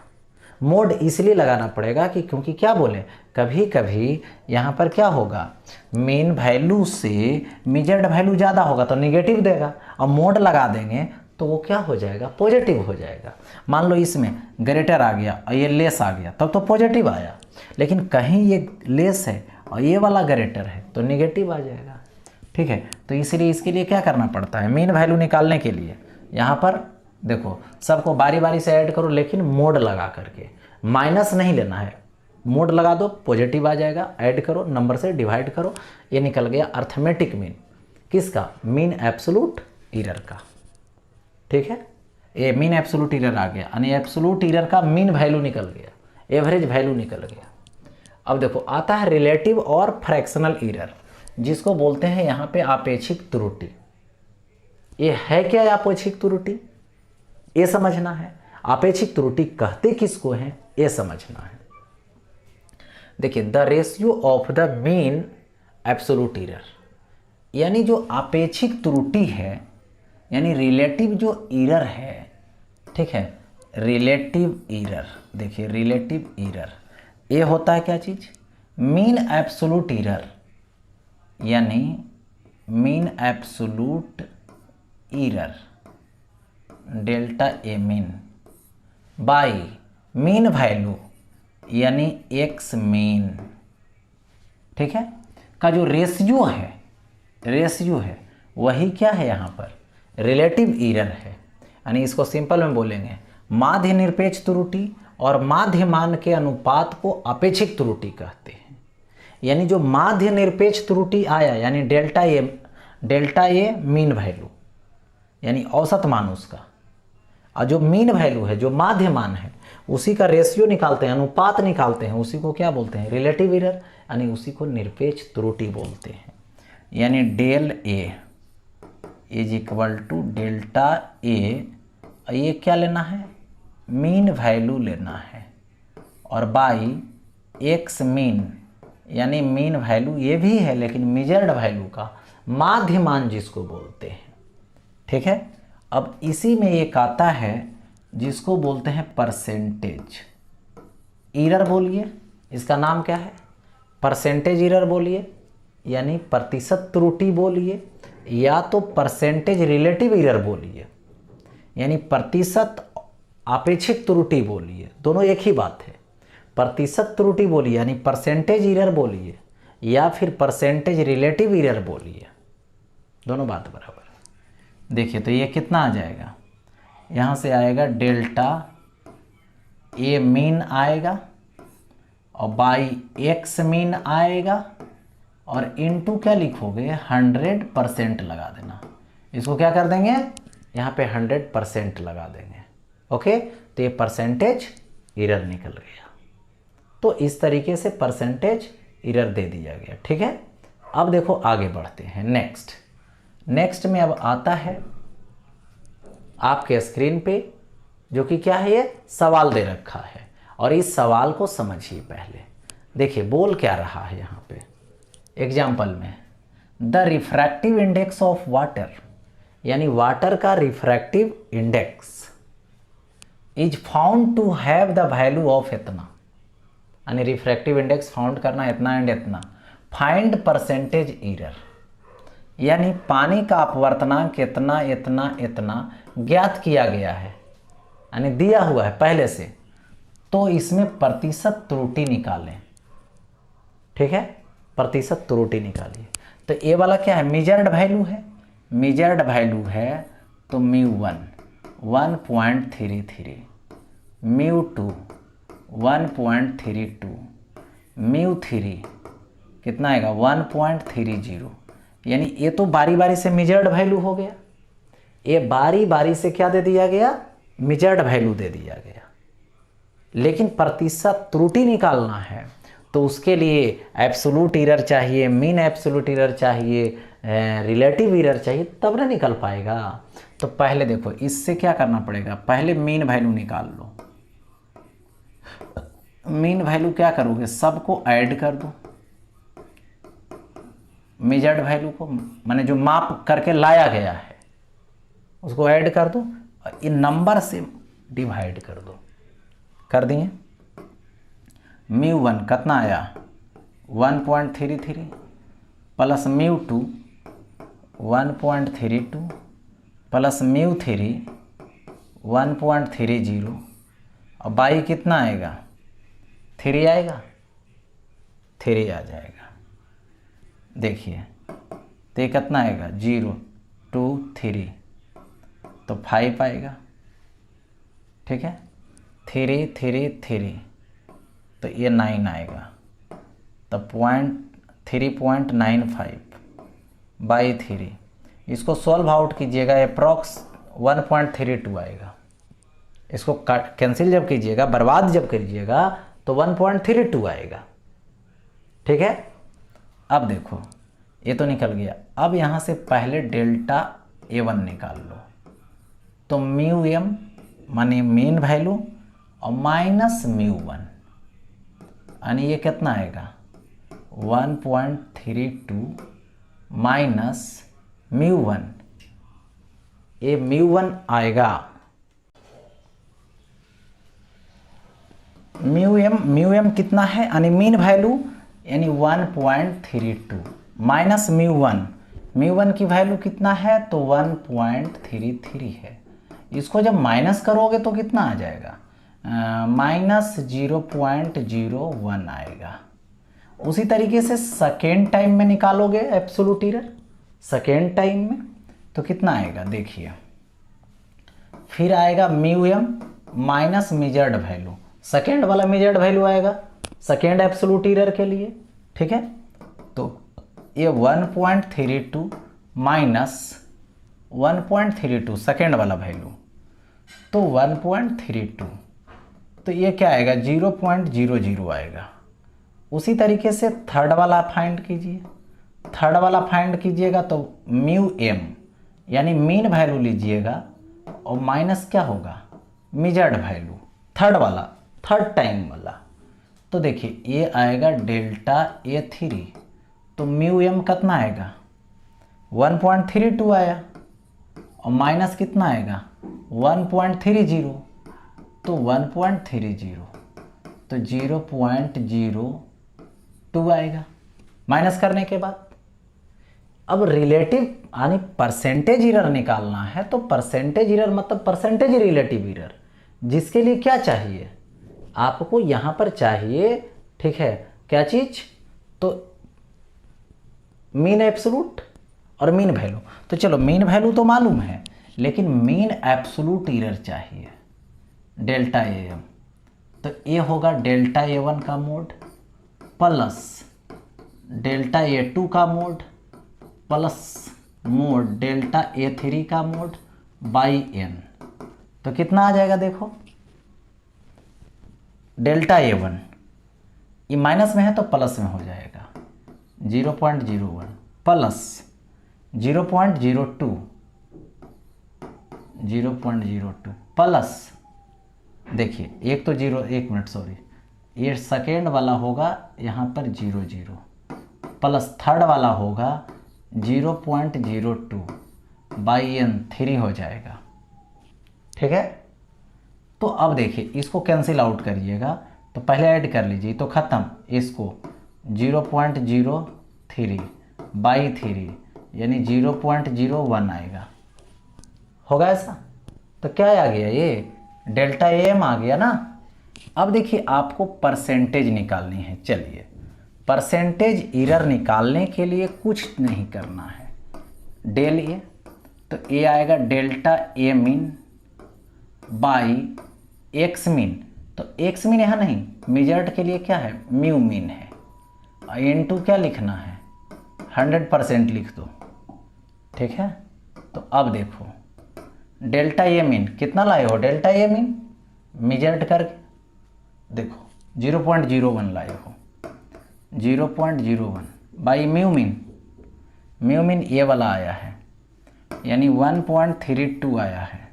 मोड इसलिए लगाना पड़ेगा कि क्योंकि क्या बोले, कभी कभी यहाँ पर क्या होगा? मीन वैल्यू से मेजर्ड वैल्यू ज़्यादा होगा तो निगेटिव देगा, और मोड लगा देंगे तो वो क्या हो जाएगा? पॉजिटिव हो जाएगा। मान लो इसमें ग्रेटर आ गया और ये लेस आ गया तब तो पॉजिटिव आया, लेकिन कहीं ये लेस है और ये वाला ग्रेटर है तो निगेटिव आ जाएगा। ठीक है। तो इसलिए इसके लिए क्या करना पड़ता है, मीन वैल्यू निकालने के लिए यहाँ पर देखो सबको बारी बारी से ऐड करो, लेकिन मोड लगा करके, माइनस नहीं लेना है, मोड लगा दो, पॉजिटिव आ जाएगा, ऐड करो, नंबर से डिवाइड करो, ये निकल गया अर्थमेटिक मीन। किसका, मीन एब्सोल्यूट एरर का। ठीक है, ये मीन एब्सोल्यूट एरर आ गया, यानी एब्सोल्यूट एरर का मीन वैल्यू निकल गया, एवरेज वैल्यू निकल गया। अब देखो आता है रिलेटिव और फ्रैक्शनल एरर, जिसको बोलते हैं यहाँ पे आपेक्षिक त्रुटि। ये है क्या आपेक्षिक त्रुटि, ये समझना है। आपेक्षिक त्रुटि कहते किसको हैं, ये समझना है। देखिए, the ratio of the mean absolute error, यानी जो आपेक्षिक त्रुटि है, यानी रिलेटिव जो एरर है, ठीक है, रिलेटिव एरर। देखिए रिलेटिव एरर ये होता है क्या चीज़, मीन एब्सोल्यूट एरर, यानी mean absolute error delta A mean by mean value यानी एक्स मीन, ठीक है, का जो रेशियो है, रेशियो है वही क्या है यहाँ पर रिलेटिव एरर है। यानी इसको सिंपल में बोलेंगे, माध्य निरपेक्ष त्रुटि और माध्य मान के अनुपात को अपेक्षिक त्रुटि कहते हैं। यानी जो माध्य निरपेक्ष त्रुटि आया, यानी डेल्टा ए मीन वैल्यू, यानी औसत मान उसका, और जो मीन वैल्यू है, जो माध्य मान है, उसी का रेशियो निकालते हैं, अनुपात निकालते हैं, उसी को क्या बोलते हैं, रिलेटिव एरर, यानी उसी को निरपेक्ष त्रुटि बोलते हैं। यानी del a is equal to delta a, ये क्या लेना है, मीन वैल्यू लेना है, और बाई एक्स मीन, यानी मीन वैल्यू ये भी है लेकिन मेजर्ड वैल्यू का माध्य मान जिसको बोलते हैं। ठीक है, अब इसी में एक आता है जिसको बोलते हैं परसेंटेज एरर, बोलिए इसका नाम क्या है, परसेंटेज एरर बोलिए, यानी प्रतिशत त्रुटि बोलिए, या तो परसेंटेज रिलेटिव एरर बोलिए, यानी प्रतिशत आपेक्षिक त्रुटि बोलिए, दोनों एक ही बात है। प्रतिशत त्रुटि बोलिए यानी परसेंटेज एरर बोलिए, या फिर परसेंटेज रिलेटिव एरर बोलिए, दोनों बात बराबर है। देखिए तो ये कितना आ जाएगा, यहाँ से आएगा डेल्टा ए मीन आएगा, और बाई एक्स मीन आएगा, और इनटू क्या लिखोगे 100% लगा देना। इसको क्या कर देंगे, यहाँ पे 100% लगा देंगे। ओके, तो ये परसेंटेज एरर निकल गया। तो इस तरीके से परसेंटेज एरर दे दिया गया। ठीक है, अब देखो आगे बढ़ते हैं। नेक्स्ट में अब आता है आपके स्क्रीन पे, जो कि क्या है, ये सवाल दे रखा है, और इस सवाल को समझिए पहले। देखिए बोल क्या रहा है यहाँ पे एग्जाम्पल में, the refractive index of water, यानी वाटर का refractive index is found to have the value of इतना, यानी रिफ्रैक्टिव इंडेक्स फाउंड करना इतना एंड इतना, फाइंड परसेंटेज एरर, यानी पानी का अपवर्तनांक इतना इतना इतना ज्ञात किया गया है, यानी दिया हुआ है पहले से, तो इसमें प्रतिशत त्रुटि निकालें। ठीक है, प्रतिशत त्रुटि निकालिए। तो ये वाला क्या है, मेजर्ड वैल्यू है, मेजर्ड वैल्यू है तो μ1 1.33, μ2 1.32, μ3 कितना आएगा 1.30, यानी ये तो बारी बारी से मेजर्ड वैल्यू हो गया, ये बारी बारी से क्या दे दिया गया, मेजर्ड वैल्यू दे दिया गया। लेकिन प्रतिशत त्रुटि निकालना है तो उसके लिए एब्सोल्यूट एरर चाहिए, मीन एब्सोल्यूट एरर चाहिए, रिलेटिव एरर चाहिए, तब ना निकल पाएगा। तो पहले देखो इससे क्या करना पड़ेगा, पहले मीन वैल्यू निकाल लो। मीन वैल्यू क्या करोगे, सबको ऐड कर दो, मेजर्ड वैल्यू को, माने जो माप करके लाया गया है उसको ऐड कर दो, और इन नंबर से डिवाइड कर दो। कर दिए, μ1 कितना आया 1.33 प्लस μ2 1.32 प्लस μ3 1.30, और बाई कितना आएगा 3 आएगा, 3 आ जाएगा। देखिए तो ये कितना आएगा 0 2 3 तो 5 आएगा, ठीक है। 3 3 3 तो ये 9 आएगा, तो 3.95/3। इसको सॉल्व आउट कीजिएगा, अप्रॉक्स 1.32 आएगा। इसको कैंसिल जब कीजिएगा, बर्बाद जब करिएगा तो 1.32 आएगा, ठीक है। अब देखो ये तो निकल गया। अब यहाँ से पहले डेल्टा A1 निकाल लो, तो म्यू एम माने मीन वैल्यू और माइनस म्यू 1, यानी ये कितना आएगा 1.32 माइनस म्यू 1। ये म्यू 1 आएगा, म्यू एम कितना है, यानी मीन वैल्यू यानी 1.32 माइनस म्यू 1 की वैल्यू कितना है तो 1.33 है। इसको जब माइनस करोगे तो कितना आ जाएगा माइनस 0.01 आएगा। उसी तरीके से सेकेंड टाइम में निकालोगे एब्सोल्यूट एरर, सेकेंड टाइम में तो कितना आएगा देखिए, फिर आएगा mu M minus measured value, second वाला मेजर्ड वैल्यू आएगा सेकेंड एब्सोल्यूट एरर के लिए, ठीक है। तो ये 1.32 माइनस 1.32 सेकेंड वाला वैल्यू, तो 1.32 तो ये क्या आएगा 0.00 आएगा। उसी तरीके से थर्ड वाला फाइंड कीजिए, थर्ड वाला फाइंड कीजिएगा तो म्यू एम यानी मीन वैल्यू लीजिएगा और माइनस क्या होगा मेजर्ड वैल्यू, थर्ड वाला, थर्ड टाइम वाला। तो देखिए ये आएगा डेल्टा A3, तो म्यू एम कितना आएगा 1.32 आया और माइनस कितना आएगा 1.30, तो 1.30 तो 0.02 आएगा माइनस करने के बाद। अब रिलेटिव यानी परसेंटेज एरर निकालना है, तो परसेंटेज एरर मतलब परसेंटेज रिलेटिव एरर, जिसके लिए क्या चाहिए आपको यहाँ पर चाहिए, ठीक है, क्या चीज़ तो मीन एब्सोल्यूट और मीन वैल्यू। तो चलो मीन वैल्यू तो मालूम है, लेकिन मीन एब्सोल्यूट एरर चाहिए डेल्टा AM। तो ये होगा डेल्टा A1 का मोड प्लस डेल्टा A2 का mode plus mode delta A3 का मोड बाई n। तो कितना आ जाएगा देखो, डेल्टा A1 ये माइनस में है तो प्लस में हो जाएगा 0.01 प्लस 0.02 प्लस देखिए एक तो 1 मिनट सॉरी, ये सेकेंड वाला होगा यहाँ पर 0 प्लस थर्ड वाला होगा 0.02 बाई n 3 हो जाएगा, ठीक है। तो अब देखिए इसको कैंसिल आउट करिएगा, तो पहले ऐड कर लीजिए तो ख़त्म, इसको 0.03 बाई 3 यानी 0.01 आएगा, होगा ऐसा। तो क्या आ गया ये डेल्टा AM आ गया ना। अब देखिए आपको परसेंटेज निकालनी है। चलिए परसेंटेज एरर निकालने के लिए कुछ नहीं करना है, डेल ए, तो ए आएगा delta A mean by x mean. तो एक्स मीन यहाँ नहीं, मेजर्ड के लिए क्या है म्यू मीन है, इनटू क्या लिखना है 100% लिख दो, ठीक है। तो अब देखो डेल्टा A मीन कितना लाए हो, डेल्टा A मीन मेजर्ड करके देखो 0.01 लाए हो, 0.01 बाई म्यू मीन ये वाला आया है यानी 1.32 आया है,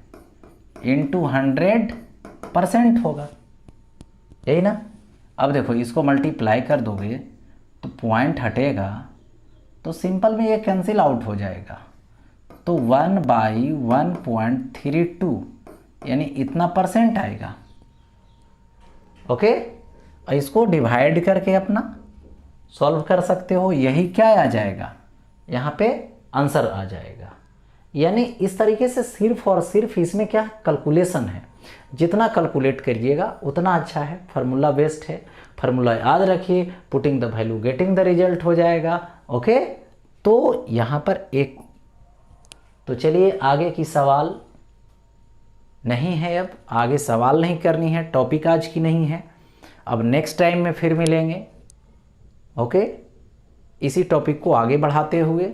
इंटू 100% होगा, यही ना। अब देखो इसको मल्टीप्लाई कर दोगे तो पॉइंट हटेगा, तो सिंपल में ये कैंसिल आउट हो जाएगा। तो 1/1.32 यानी इतना परसेंट आएगा, ओके। और इसको डिवाइड करके अपना सॉल्व कर सकते हो, यही क्या आ जाएगा यहाँ पे आंसर आ जाएगा। यानी इस तरीके से सिर्फ और सिर्फ इसमें क्या कैलकुलेशन है, जितना कैलकुलेट करिएगा उतना अच्छा है। फार्मूला बेस्ड है, फार्मूला याद रखिए, putting the value getting the result हो जाएगा, ओके। तो यहाँ पर एक, तो चलिए आगे की सवाल नहीं है, अब आगे सवाल नहीं करनी है, टॉपिक आज की नहीं है। अब नेक्स्ट टाइम में फिर मिलेंगे, ओके, इसी टॉपिक को आगे बढ़ाते हुए।